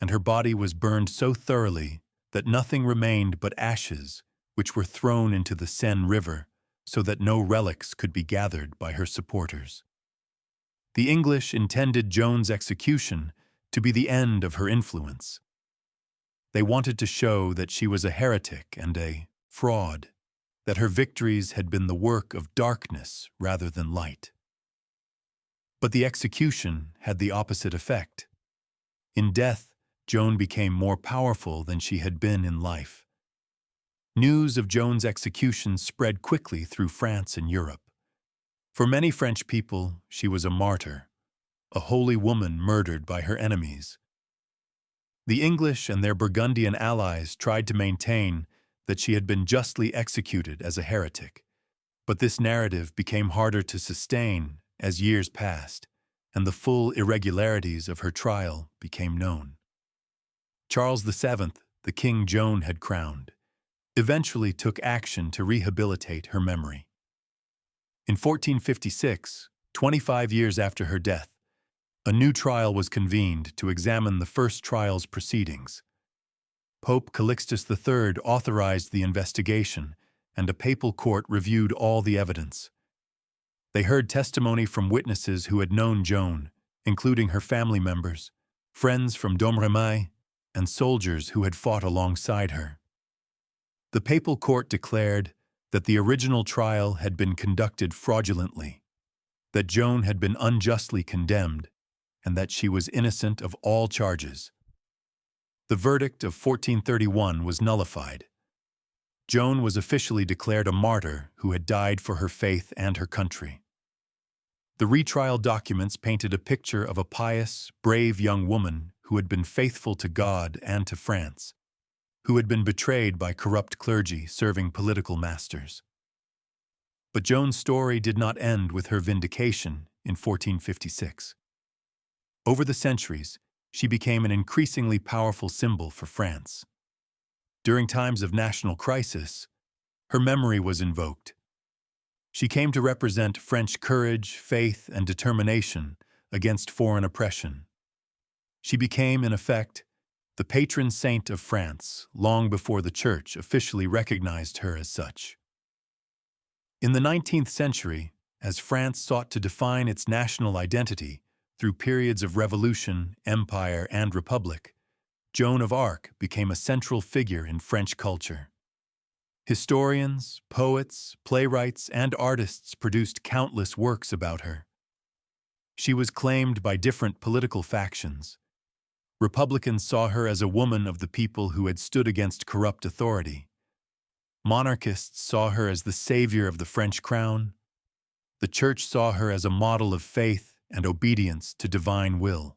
and her body was burned so thoroughly that nothing remained but ashes, which were thrown into the Seine River so that no relics could be gathered by her supporters. The English intended Joan's execution to be the end of her influence. They wanted to show that she was a heretic and a fraud, that her victories had been the work of darkness rather than light. But the execution had the opposite effect. In death, Joan became more powerful than she had been in life. News of Joan's execution spread quickly through France and Europe. For many French people, she was a martyr, a holy woman murdered by her enemies. The English and their Burgundian allies tried to maintain that she had been justly executed as a heretic, but this narrative became harder to sustain as years passed, and the full irregularities of her trial became known. Charles VII, the king Joan had crowned, eventually took action to rehabilitate her memory. In 1456, 25 years after her death, a new trial was convened to examine the first trial's proceedings. Pope Calixtus III authorized the investigation, and a papal court reviewed all the evidence. They heard testimony from witnesses who had known Joan, including her family members, friends from Domremy, and soldiers who had fought alongside her. The papal court declared that the original trial had been conducted fraudulently, that Joan had been unjustly condemned, and that she was innocent of all charges. The verdict of 1431 was nullified. Joan was officially declared a martyr who had died for her faith and her country. The retrial documents painted a picture of a pious, brave young woman who had been faithful to God and to France, who had been betrayed by corrupt clergy serving political masters. But Joan's story did not end with her vindication in 1456. Over the centuries, she became an increasingly powerful symbol for France. During times of national crisis, her memory was invoked. She came to represent French courage, faith, and determination against foreign oppression. She became, in effect, the patron saint of France long before the Church officially recognized her as such. In the 19th century, as France sought to define its national identity through periods of revolution, empire, and republic, Joan of Arc became a central figure in French culture. Historians, poets, playwrights, and artists produced countless works about her. She was claimed by different political factions. Republicans saw her as a woman of the people who had stood against corrupt authority. Monarchists saw her as the savior of the French crown. The Church saw her as a model of faith and obedience to divine will.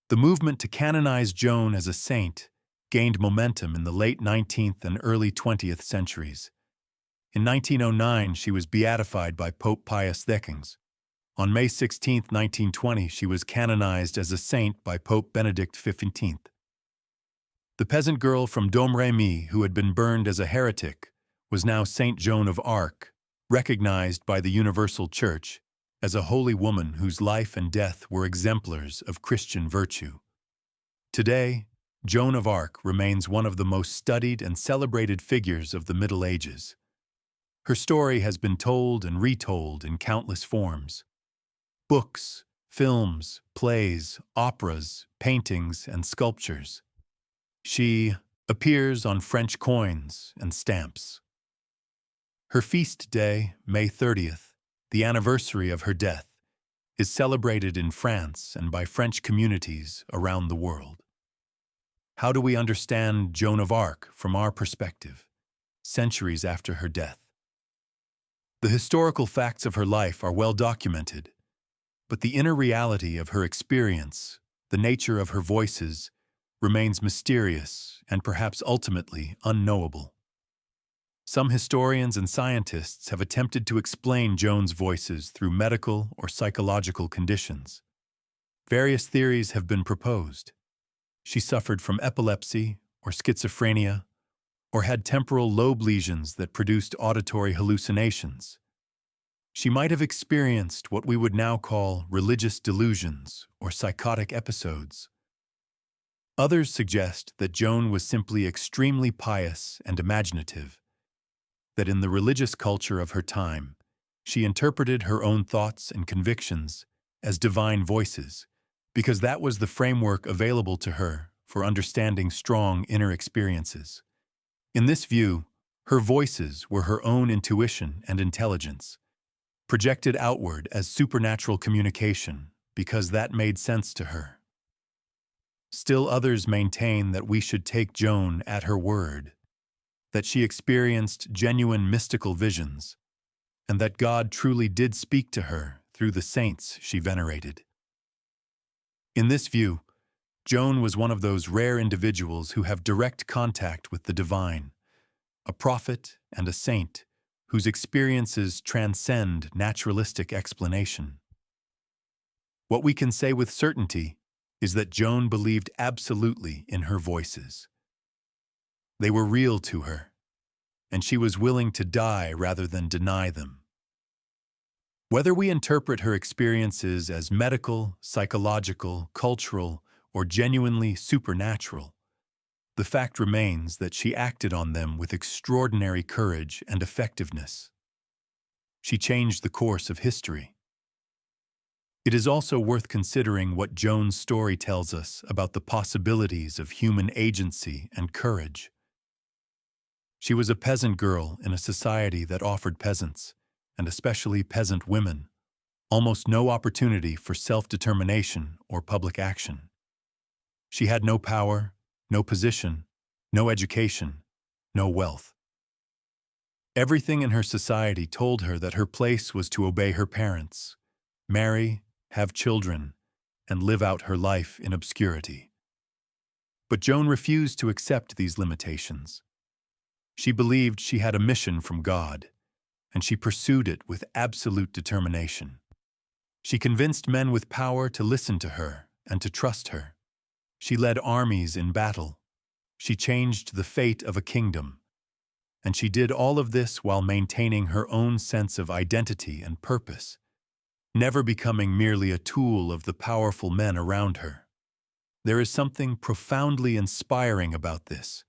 The movement to canonize Joan as a saint gained momentum in the late 19th and early 20th centuries. In 1909, she was beatified by Pope Pius X. On May 16, 1920, she was canonized as a saint by Pope Benedict XV. The peasant girl from Domremy who had been burned as a heretic was now Saint Joan of Arc, recognized by the Universal Church as a holy woman whose life and death were exemplars of Christian virtue. Today, Joan of Arc remains one of the most studied and celebrated figures of the Middle Ages. Her story has been told and retold in countless forms. Books, films, plays, operas, paintings, and sculptures. She appears on French coins and stamps. Her feast day, May 30th, the anniversary of her death, is celebrated in France and by French communities around the world. How do we understand Joan of Arc from our perspective, centuries after her death? The historical facts of her life are well documented, but the inner reality of her experience, the nature of her voices, remains mysterious and perhaps ultimately unknowable. Some historians and scientists have attempted to explain Joan's voices through medical or psychological conditions. Various theories have been proposed. She suffered from epilepsy or schizophrenia, or had temporal lobe lesions that produced auditory hallucinations. She might have experienced what we would now call religious delusions or psychotic episodes. Others suggest that Joan was simply extremely pious and imaginative, that in the religious culture of her time, she interpreted her own thoughts and convictions as divine voices, because that was the framework available to her for understanding strong inner experiences. In this view, her voices were her own intuition and intelligence, projected outward as supernatural communication because that made sense to her. Still others maintain that we should take Joan at her word, that she experienced genuine mystical visions, and that God truly did speak to her through the saints she venerated. In this view, Joan was one of those rare individuals who have direct contact with the divine, a prophet and a saint whose experiences transcend naturalistic explanation. What we can say with certainty is that Joan believed absolutely in her voices. They were real to her, and she was willing to die rather than deny them. Whether we interpret her experiences as medical, psychological, cultural, or genuinely supernatural, the fact remains that she acted on them with extraordinary courage and effectiveness. She changed the course of history. It is also worth considering what Joan's story tells us about the possibilities of human agency and courage. She was a peasant girl in a society that offered peasants, and especially peasant women, almost no opportunity for self-determination or public action. She had no power, no position, no education, no wealth. Everything in her society told her that her place was to obey her parents, marry, have children, and live out her life in obscurity. But Joan refused to accept these limitations. She believed she had a mission from God, and she pursued it with absolute determination. She convinced men with power to listen to her and to trust her. She led armies in battle. She changed the fate of a kingdom. And she did all of this while maintaining her own sense of identity and purpose, never becoming merely a tool of the powerful men around her. There is something profoundly inspiring about this,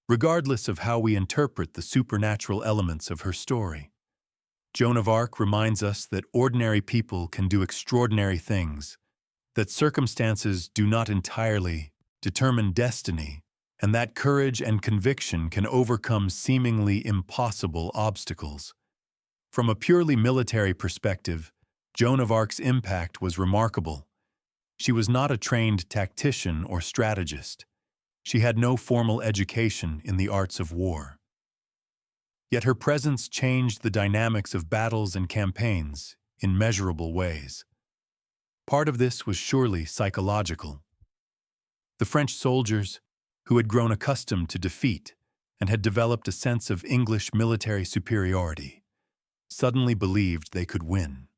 regardless of how we interpret the supernatural elements of her story. Joan of Arc reminds us that ordinary people can do extraordinary things, that circumstances do not entirely determine destiny, and that courage and conviction can overcome seemingly impossible obstacles. From a purely military perspective, Joan of Arc's impact was remarkable. She was not a trained tactician or strategist. She had no formal education in the arts of war. Yet her presence changed the dynamics of battles and campaigns in measurable ways. Part of this was surely psychological. The French soldiers, who had grown accustomed to defeat and had developed a sense of English military superiority, suddenly believed they could win.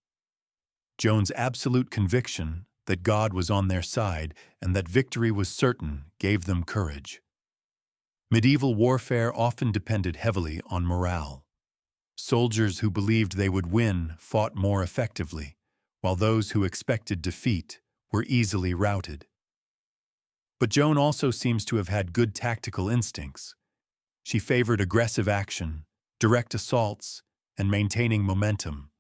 Joan's absolute conviction that God was on their side and that victory was certain gave them courage. Medieval warfare often depended heavily on morale. Soldiers who believed they would win fought more effectively, while those who expected defeat were easily routed. But Joan also seems to have had good tactical instincts. She favored aggressive action, direct assaults, and maintaining momentum,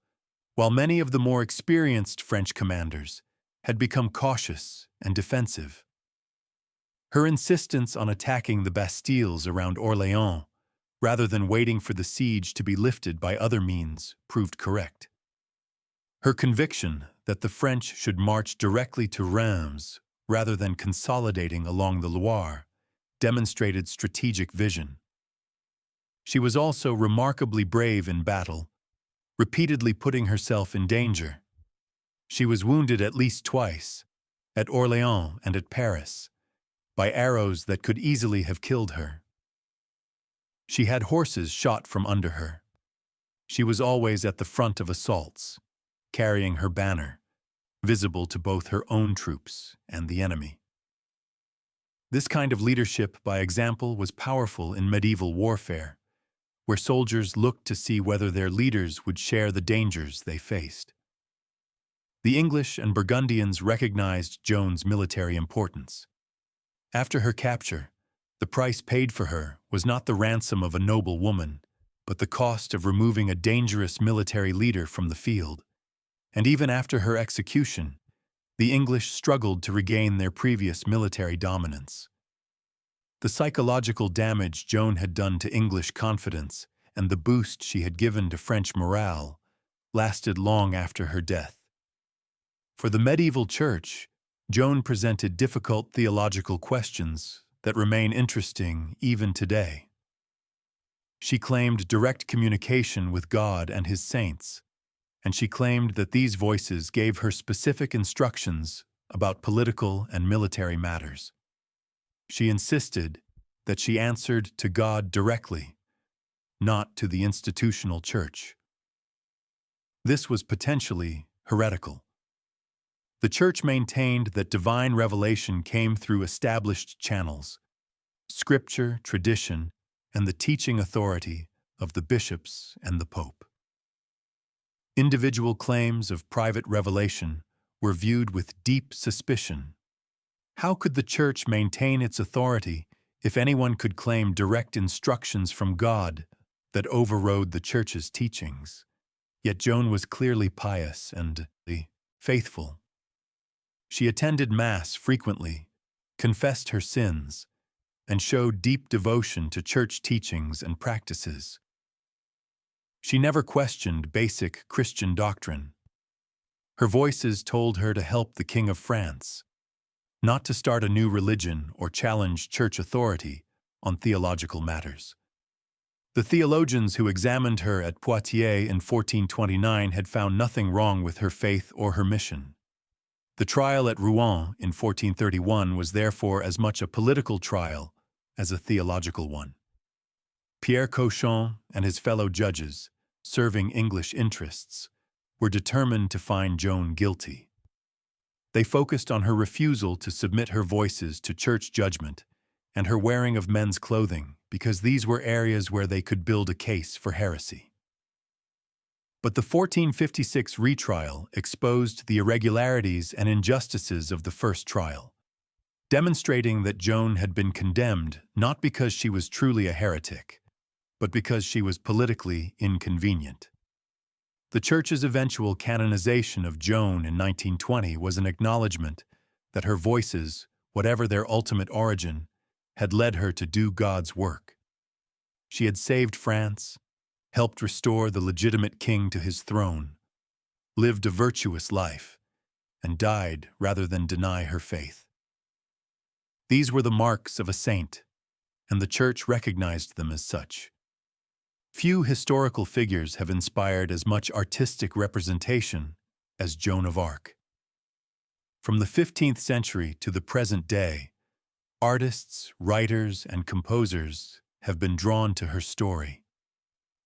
while many of the more experienced French commanders had become cautious and defensive. Her insistence on attacking the Bastilles around Orléans, rather than waiting for the siege to be lifted by other means, proved correct. Her conviction that the French should march directly to Reims rather than consolidating along the Loire demonstrated strategic vision. She was also remarkably brave in battle, repeatedly putting herself in danger. She was wounded at least twice, at Orléans and at Paris, by arrows that could easily have killed her. She had horses shot from under her. She was always at the front of assaults, carrying her banner, visible to both her own troops and the enemy. This kind of leadership by example was powerful in medieval warfare, where soldiers looked to see whether their leaders would share the dangers they faced. The English and Burgundians recognized Joan's military importance. After her capture, the price paid for her was not the ransom of a noble woman, but the cost of removing a dangerous military leader from the field. And even after her execution, the English struggled to regain their previous military dominance. The psychological damage Joan had done to English confidence and the boost she had given to French morale lasted long after her death. For the medieval church, Joan presented difficult theological questions that remain interesting even today. She claimed direct communication with God and his saints, and she claimed that these voices gave her specific instructions about political and military matters. She insisted that she answered to God directly, not to the institutional church. This was potentially heretical. The church maintained that divine revelation came through established channels: scripture, tradition, and the teaching authority of the bishops and the pope. Individual claims of private revelation were viewed with deep suspicion. How could the church maintain its authority if anyone could claim direct instructions from God that overrode the church's teachings? Yet Joan was clearly pious and faithful. She attended Mass frequently, confessed her sins, and showed deep devotion to church teachings and practices. She never questioned basic Christian doctrine. Her voices told her to help the King of France, not to start a new religion or challenge church authority on theological matters. The theologians who examined her at Poitiers in 1429 had found nothing wrong with her faith or her mission. The trial at Rouen in 1431 was therefore as much a political trial as a theological one. Pierre Cauchon and his fellow judges, serving English interests, were determined to find Joan guilty. They focused on her refusal to submit her voices to church judgment and her wearing of men's clothing, because these were areas where they could build a case for heresy. But the 1456 retrial exposed the irregularities and injustices of the first trial, demonstrating that Joan had been condemned not because she was truly a heretic, but because she was politically inconvenient. The Church's eventual canonization of Joan in 1920 was an acknowledgement that her voices, whatever their ultimate origin, had led her to do God's work. She had saved France, helped restore the legitimate king to his throne, lived a virtuous life, and died rather than deny her faith. These were the marks of a saint, and the Church recognized them as such. Few historical figures have inspired as much artistic representation as Joan of Arc. From the 15th century to the present day, artists, writers, and composers have been drawn to her story.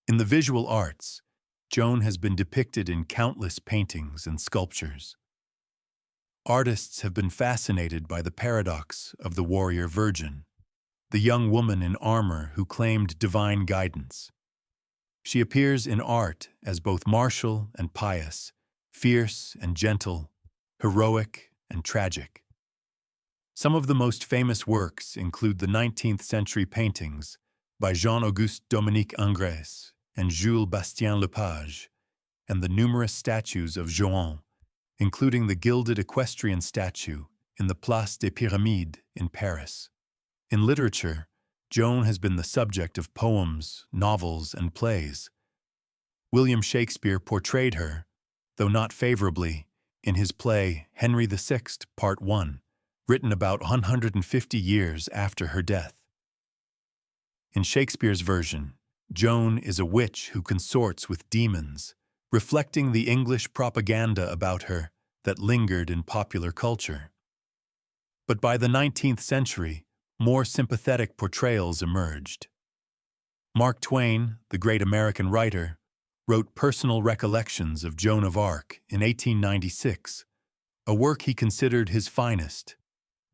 In the visual arts, Joan has been depicted in countless paintings and sculptures. Artists have been fascinated by the paradox of the warrior virgin, the young woman in armor who claimed divine guidance. She appears in art as both martial and pious, fierce and gentle, heroic and tragic. Some of the most famous works include the 19th century paintings by Jean-Auguste Dominique Ingres and Jules Bastien Lepage, and the numerous statues of Joan, including the gilded equestrian statue in the Place des Pyramides in Paris. In literature, Joan has been the subject of poems, novels, and plays. William Shakespeare portrayed her, though not favorably, in his play Henry VI, Part 1, written about 150 years after her death. In Shakespeare's version, Joan is a witch who consorts with demons, reflecting the English propaganda about her that lingered in popular culture. But by the 19th century, more sympathetic portrayals emerged. Mark Twain, the great American writer, wrote Personal Recollections of Joan of Arc in 1896, a work he considered his finest,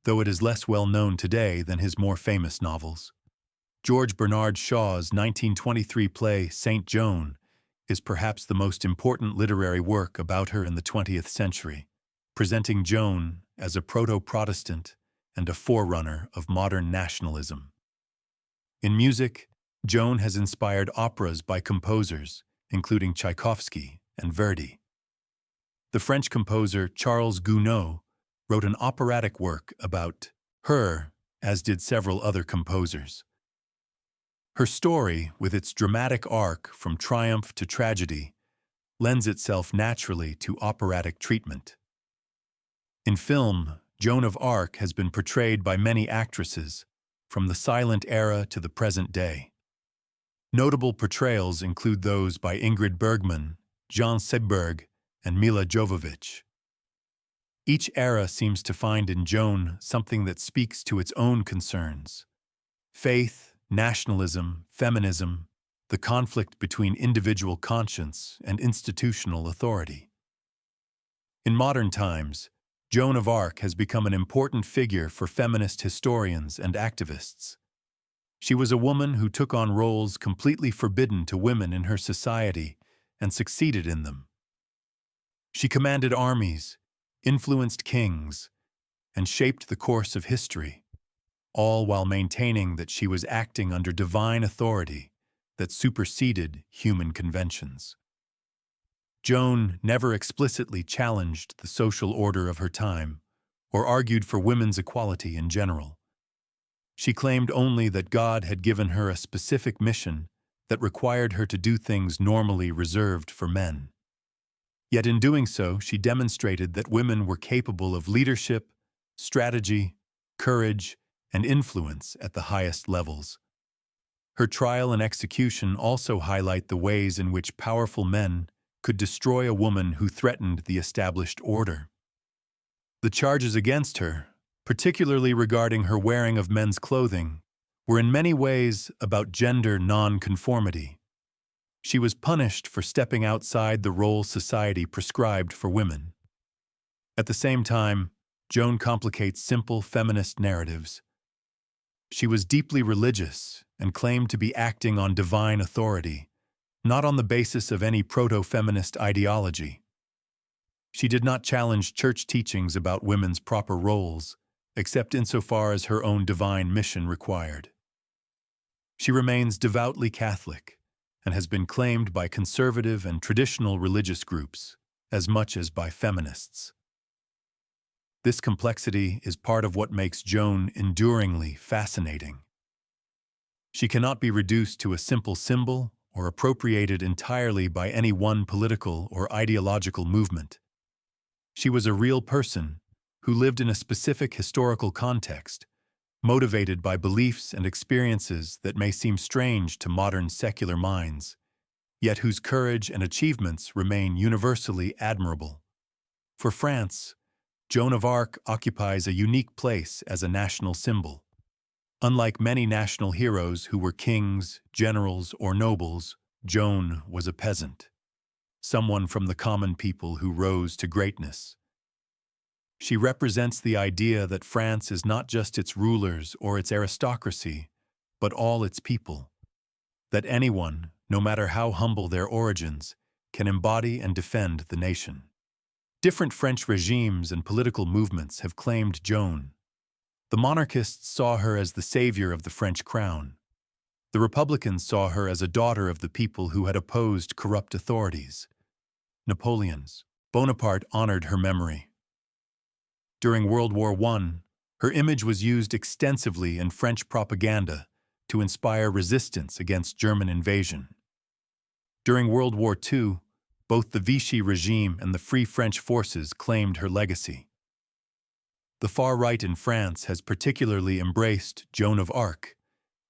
though it is less well known today than his more famous novels. George Bernard Shaw's 1923 play Saint Joan is perhaps the most important literary work about her in the 20th century, presenting Joan as a proto-Protestant and a forerunner of modern nationalism. In music, Joan has inspired operas by composers, including Tchaikovsky and Verdi. The French composer Charles Gounod wrote an operatic work about her, as did several other composers. Her story, with its dramatic arc from triumph to tragedy, lends itself naturally to operatic treatment. In film, Joan of Arc has been portrayed by many actresses, from the silent era to the present day. Notable portrayals include those by Ingrid Bergman, Jean Seberg, and Mila Jovovich. Each era seems to find in Joan something that speaks to its own concerns: faith, nationalism, feminism, the conflict between individual conscience and institutional authority. In modern times, Joan of Arc has become an important figure for feminist historians and activists. She was a woman who took on roles completely forbidden to women in her society and succeeded in them. She commanded armies, influenced kings, and shaped the course of history, all while maintaining that she was acting under divine authority that superseded human conventions. Joan never explicitly challenged the social order of her time or argued for women's equality in general. She claimed only that God had given her a specific mission that required her to do things normally reserved for men. Yet in doing so, she demonstrated that women were capable of leadership, strategy, courage, and influence at the highest levels. Her trial and execution also highlight the ways in which powerful men could destroy a woman who threatened the established order. The charges against her, particularly regarding her wearing of men's clothing, were in many ways about gender non-conformity. She was punished for stepping outside the role society prescribed for women. At the same time, Joan complicates simple feminist narratives. She was deeply religious and claimed to be acting on divine authority, not on the basis of any proto-feminist ideology. She did not challenge church teachings about women's proper roles, except insofar as her own divine mission required. She remains devoutly Catholic and has been claimed by conservative and traditional religious groups as much as by feminists. This complexity is part of what makes Joan enduringly fascinating. She cannot be reduced to a simple symbol or appropriated entirely by any one political or ideological movement. She was a real person who lived in a specific historical context, motivated by beliefs and experiences that may seem strange to modern secular minds, yet whose courage and achievements remain universally admirable. For France, Joan of Arc occupies a unique place as a national symbol. Unlike many national heroes who were kings, generals, or nobles, Joan was a peasant, someone from the common people who rose to greatness. She represents the idea that France is not just its rulers or its aristocracy, but all its people. That anyone, no matter how humble their origins, can embody and defend the nation. Different French regimes and political movements have claimed Joan. The monarchists saw her as the savior of the French crown. The Republicans saw her as a daughter of the people who had opposed corrupt authorities. Bonaparte honored her memory. During World War I, her image was used extensively in French propaganda to inspire resistance against German invasion. During World War II, both the Vichy regime and the Free French forces claimed her legacy. The far right in France has particularly embraced Joan of Arc,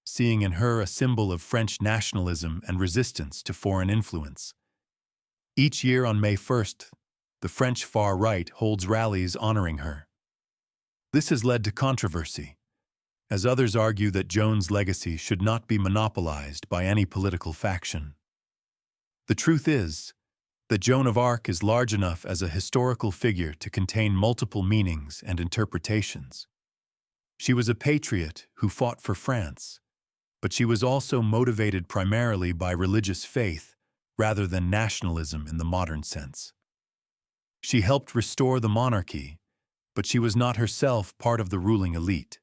seeing in her a symbol of French nationalism and resistance to foreign influence. Each year on May 1st, the French far right holds rallies honoring her. This has led to controversy, as others argue that Joan's legacy should not be monopolized by any political faction. The truth is that Joan of Arc is large enough as a historical figure to contain multiple meanings and interpretations. She was a patriot who fought for France, but she was also motivated primarily by religious faith rather than nationalism in the modern sense. She helped restore the monarchy, but she was not herself part of the ruling elite.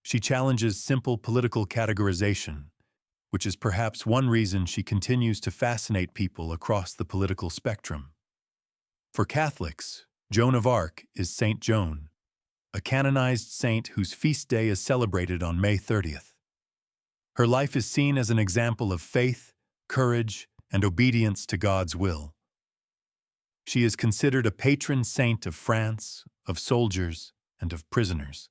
She challenges simple political categorization, which is perhaps one reason she continues to fascinate people across the political spectrum. For Catholics, Joan of Arc is Saint Joan, a canonized saint whose feast day is celebrated on May 30th. Her life is seen as an example of faith, courage, and obedience to God's will. She is considered a patron saint of France, of soldiers, and of prisoners.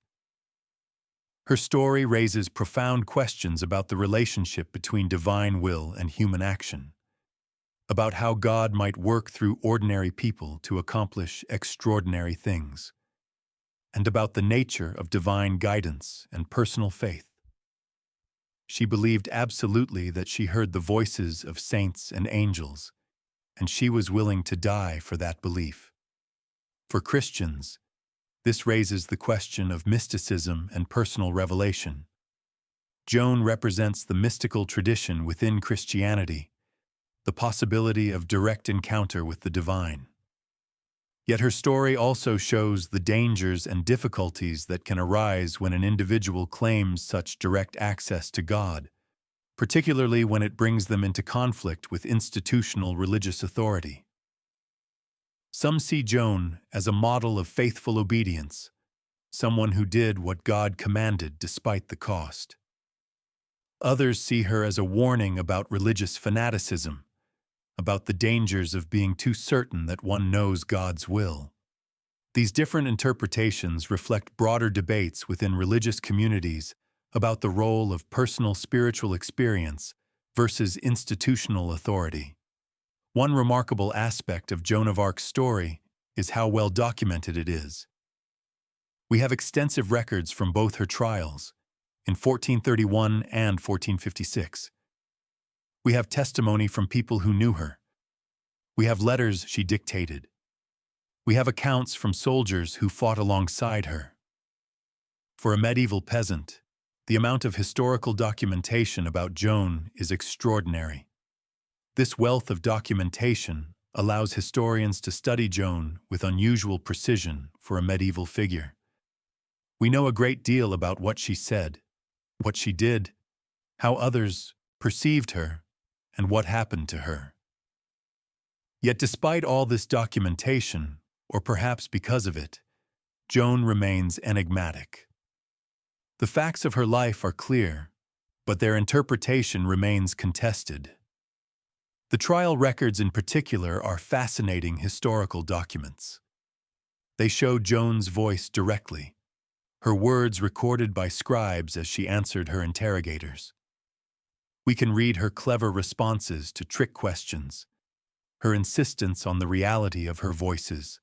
Her story raises profound questions about the relationship between divine will and human action, about how God might work through ordinary people to accomplish extraordinary things, and about the nature of divine guidance and personal faith. She believed absolutely that she heard the voices of saints and angels, and she was willing to die for that belief. For Christians, this raises the question of mysticism and personal revelation. Joan represents the mystical tradition within Christianity, the possibility of direct encounter with the divine. Yet her story also shows the dangers and difficulties that can arise when an individual claims such direct access to God, particularly when it brings them into conflict with institutional religious authority. Some see Joan as a model of faithful obedience, someone who did what God commanded despite the cost. Others see her as a warning about religious fanaticism, about the dangers of being too certain that one knows God's will. These different interpretations reflect broader debates within religious communities about the role of personal spiritual experience versus institutional authority. One remarkable aspect of Joan of Arc's story is how well documented it is. We have extensive records from both her trials, in 1431 and 1456. We have testimony from people who knew her. We have letters she dictated. We have accounts from soldiers who fought alongside her. For a medieval peasant, the amount of historical documentation about Joan is extraordinary. This wealth of documentation allows historians to study Joan with unusual precision for a medieval figure. We know a great deal about what she said, what she did, how others perceived her, and what happened to her. Yet despite all this documentation, or perhaps because of it, Joan remains enigmatic. The facts of her life are clear, but their interpretation remains contested. The trial records in particular are fascinating historical documents. They show Joan's voice directly, her words recorded by scribes as she answered her interrogators. We can read her clever responses to trick questions, her insistence on the reality of her voices,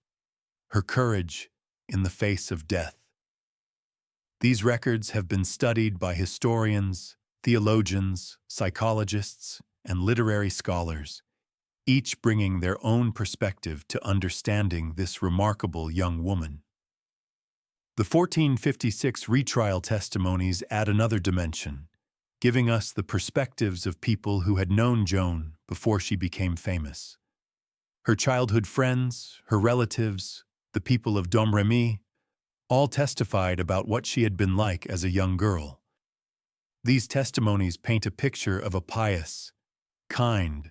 her courage in the face of death. These records have been studied by historians, theologians, psychologists, and literary scholars, each bringing their own perspective to understanding this remarkable young woman. The 1456 retrial testimonies add another dimension, giving us the perspectives of people who had known Joan before she became famous. Her childhood friends, her relatives, the people of Domremy, all testified about what she had been like as a young girl. These testimonies paint a picture of a pious, kind,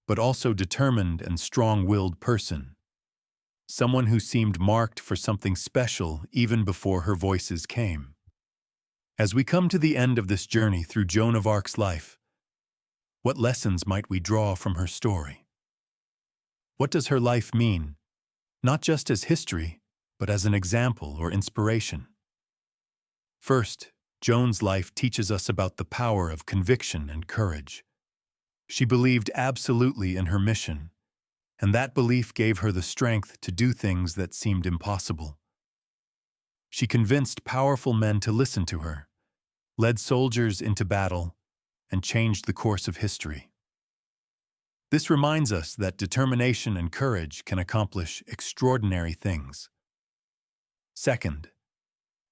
but also determined and strong-willed person, someone who seemed marked for something special even before her voices came. As we come to the end of this journey through Joan of Arc's life, what lessons might we draw from her story? What does her life mean, not just as history, but as an example or inspiration? First, Joan's life teaches us about the power of conviction and courage. She believed absolutely in her mission, and that belief gave her the strength to do things that seemed impossible. She convinced powerful men to listen to her, led soldiers into battle, and changed the course of history. This reminds us that determination and courage can accomplish extraordinary things. Second,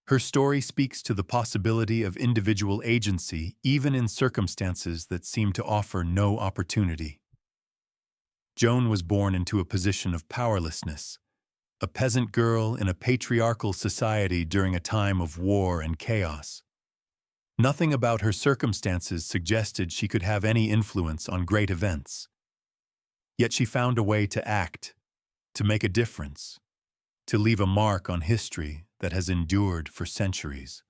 Her story speaks to the possibility of individual agency even in circumstances that seem to offer no opportunity. Joan was born into a position of powerlessness, a peasant girl in a patriarchal society during a time of war and chaos. Nothing about her circumstances suggested she could have any influence on great events. Yet she found a way to act, to make a difference, to leave a mark on history that has endured for centuries.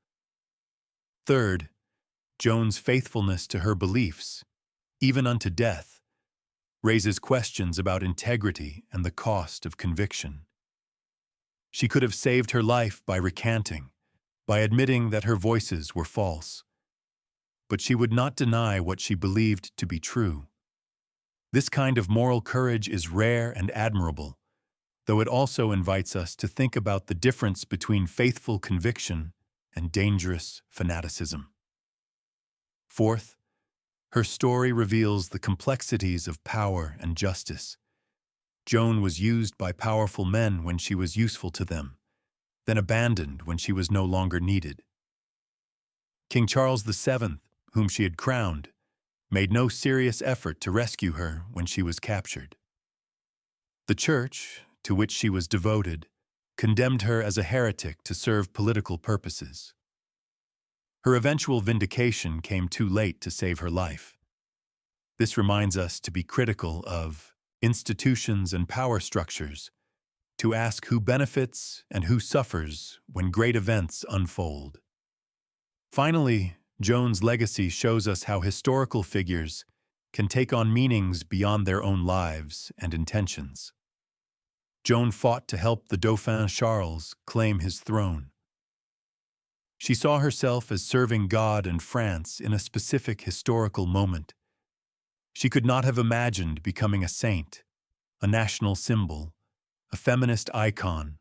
Third, Joan's faithfulness to her beliefs, even unto death, raises questions about integrity and the cost of conviction. She could have saved her life by recanting, by admitting that her voices were false. But she would not deny what she believed to be true. This kind of moral courage is rare and admirable, though it also invites us to think about the difference between faithful conviction and dangerous fanaticism. Fourth, her story reveals the complexities of power and justice. Joan was used by powerful men when she was useful to them, then abandoned when she was no longer needed. King Charles VII, whom she had crowned, made no serious effort to rescue her when she was captured. The Church, to which she was devoted, condemned her as a heretic to serve political purposes. Her eventual vindication came too late to save her life. This reminds us to be critical of institutions and power structures, to ask who benefits and who suffers when great events unfold. Finally, Joan's legacy shows us how historical figures can take on meanings beyond their own lives and intentions. Joan fought to help the Dauphin Charles claim his throne. She saw herself as serving God and France in a specific historical moment. She could not have imagined becoming a saint, a national symbol, a feminist icon,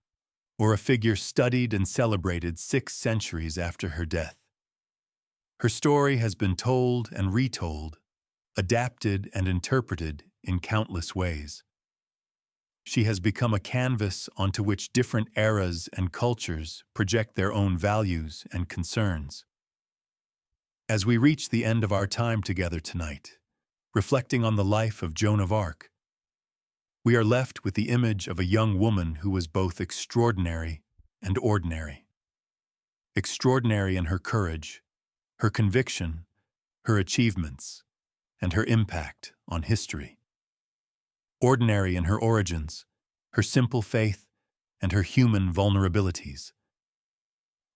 or a figure studied and celebrated 6 centuries after her death. Her story has been told and retold, adapted and interpreted in countless ways. She has become a canvas onto which different eras and cultures project their own values and concerns. As we reach the end of our time together tonight, reflecting on the life of Joan of Arc, we are left with the image of a young woman who was both extraordinary and ordinary. Extraordinary in her courage, her conviction, her achievements, and her impact on history. Ordinary in her origins, her simple faith, and her human vulnerabilities.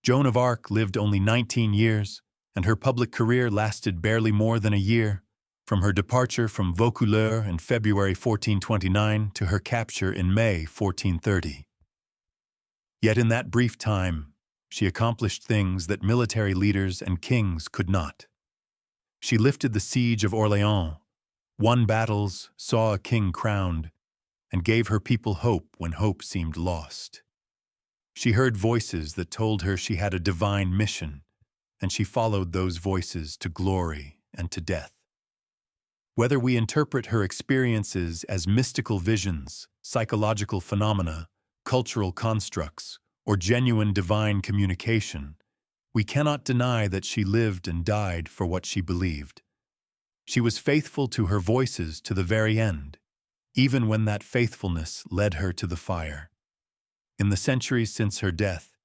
Joan of Arc lived only 19 years, and her public career lasted barely more than a year, from her departure from Vaucouleurs in February 1429 to her capture in May 1430. Yet in that brief time, she accomplished things that military leaders and kings could not. She lifted the siege of Orléans, won battles, saw a king crowned, and gave her people hope when hope seemed lost. She heard voices that told her she had a divine mission, and she followed those voices to glory and to death. Whether we interpret her experiences as mystical visions, psychological phenomena, cultural constructs, or genuine divine communication, we cannot deny that she lived and died for what she believed. She was faithful to her voices to the very end, even when that faithfulness led her to the fire. In the centuries since her death,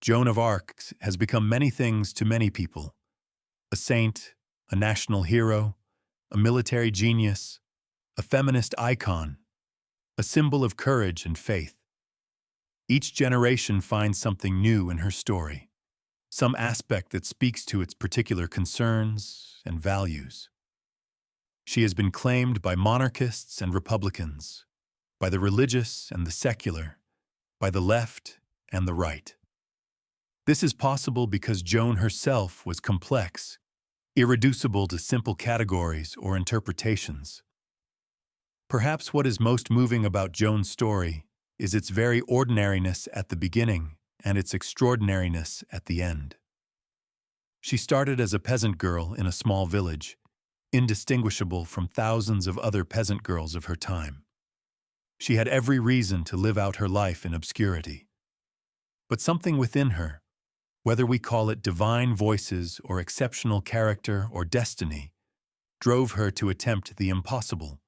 Joan of Arc has become many things to many people: a saint, a national hero, a military genius, a feminist icon, a symbol of courage and faith. Each generation finds something new in her story, some aspect that speaks to its particular concerns and values. She has been claimed by monarchists and republicans, by the religious and the secular, by the left and the right. This is possible because Joan herself was complex, irreducible to simple categories or interpretations. Perhaps what is most moving about Joan's story is its very ordinariness at the beginning and its extraordinariness at the end. She started as a peasant girl in a small village, indistinguishable from thousands of other peasant girls of her time. She had every reason to live out her life in obscurity. But something within her, Whether we call it divine voices or exceptional character or destiny, drove her to attempt the impossible.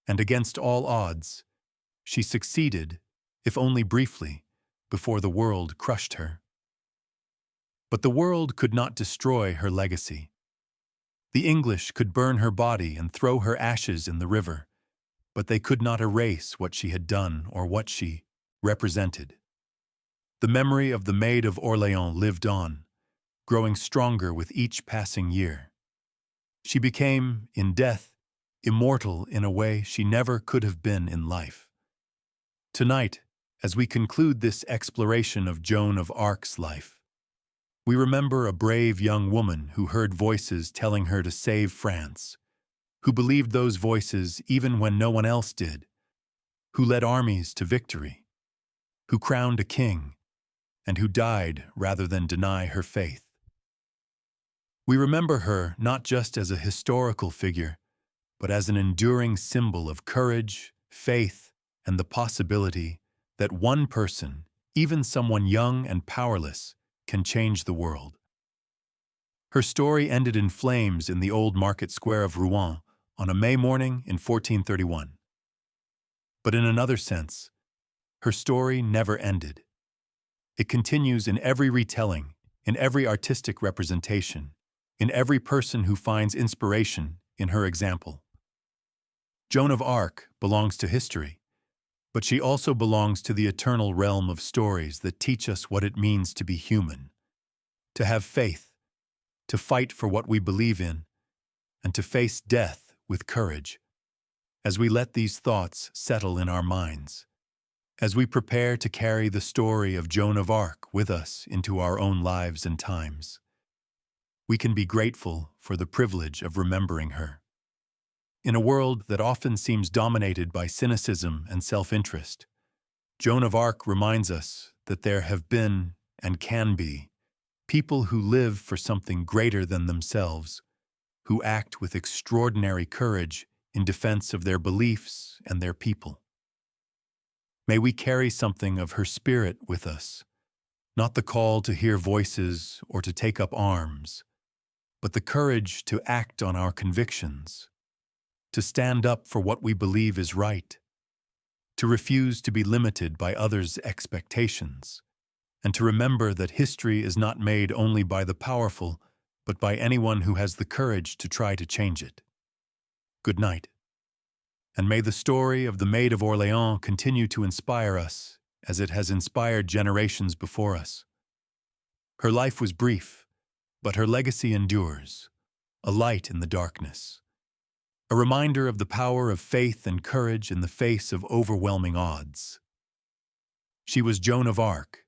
And against all odds, she succeeded, if only briefly, before the world crushed her. But the world could not destroy her legacy. The English could burn her body and throw her ashes in the river, but they could not erase what she had done or what she represented. The memory of the Maid of Orleans lived on, growing stronger with each passing year. She became, in death, immortal in a way she never could have been in life. Tonight, as we conclude this exploration of Joan of Arc's life, we remember a brave young woman who heard voices telling her to save France, who believed those voices even when no one else did, who led armies to victory, who crowned a king, and who died rather than deny her faith. We remember her not just as a historical figure, but as an enduring symbol of courage, faith, and the possibility that one person, even someone young and powerless, can change the world. Her story ended in flames in the old market square of Rouen on a May morning in 1431. But in another sense, her story never ended. It continues in every retelling, in every artistic representation, in every person who finds inspiration in her example. Joan of Arc belongs to history, but she also belongs to the eternal realm of stories that teach us what it means to be human, to have faith, to fight for what we believe in, and to face death with courage. As we let these thoughts settle in our minds, as we prepare to carry the story of Joan of Arc with us into our own lives and times, we can be grateful for the privilege of remembering her. In a world that often seems dominated by cynicism and self-interest, Joan of Arc reminds us that there have been, and can be, people who live for something greater than themselves, who act with extraordinary courage in defense of their beliefs and their people. May we carry something of her spirit with us, not the call to hear voices or to take up arms, but the courage to act on our convictions, to stand up for what we believe is right, to refuse to be limited by others' expectations, and to remember that history is not made only by the powerful, but by anyone who has the courage to try to change it. Good night. And may the story of the Maid of Orleans continue to inspire us as it has inspired generations before us. Her life was brief, but her legacy endures, a light in the darkness, a reminder of the power of faith and courage in the face of overwhelming odds. She was Joan of Arc,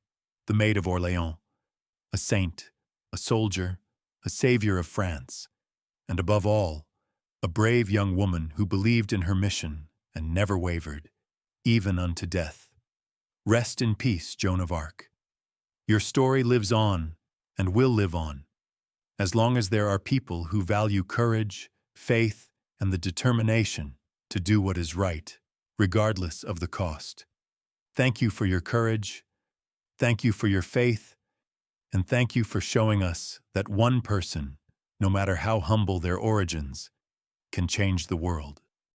the Maid of Orleans, a saint, a soldier, a savior of France, and above all, a brave young woman who believed in her mission and never wavered, even unto death. Rest in peace, Joan of Arc. Your story lives on and will live on, as long as there are people who value courage, faith, and the determination to do what is right, regardless of the cost. Thank you for your courage, thank you for your faith, and thank you for showing us that one person, no matter how humble their origins, can change the world.